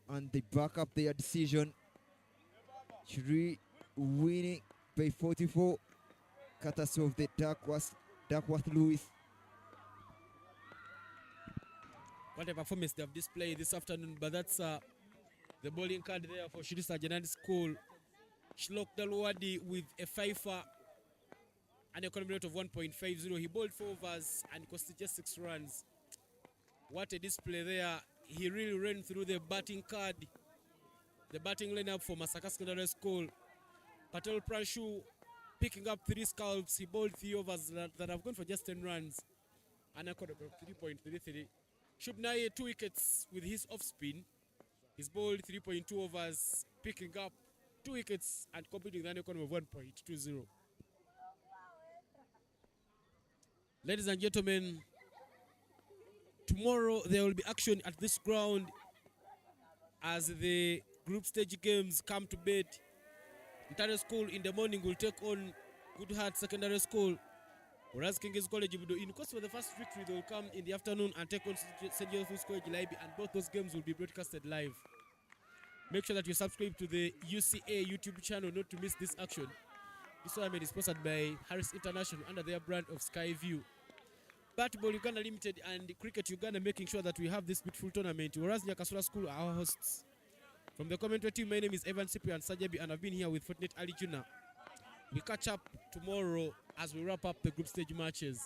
And they back up their decision. SHREE winning by 44. Courtesy of the Duckworth Lewis. What a performance they have displayed this afternoon, but that's the bowling card there for SAHAJANAND school. Shlok Dalwadi with a fifer and a economy rate of 1.50. He bowled 4 overs and costed just 6 runs. What a display there. He really ran through the batting card The batting lineup for Masaka Secondary School. Patel Pranshu picking up 3 scalps. He bowled 3 overs that have gone for just 10 runs. And I caught about 3.33. Shubnai 2 wickets with his off spin. He's bowled 3.2 overs, picking up 2 wickets and completing the economy of 1.20. Ladies and gentlemen, tomorrow there will be action at this ground as the group stage games come to bed. Ntare School in the morning will take on Good Heart Secondary School, whereas King's College, in course for the first victory, they will come in the afternoon and take on St. Joseph's College Library, and both those games will be broadcasted live. Make sure that you subscribe to the UCA YouTube channel not to miss this action. This tournament is sponsored by Harris International under their brand of Skyview. Batball Uganda Limited and Cricket Uganda making sure that we have this beautiful tournament, whereas Nyakasura School are our hosts. From the commentary team, my name is Evan Cyprian Sajabi, and I've been here with Fortnite Ali Juna. We catch up tomorrow as we wrap up the group stage matches.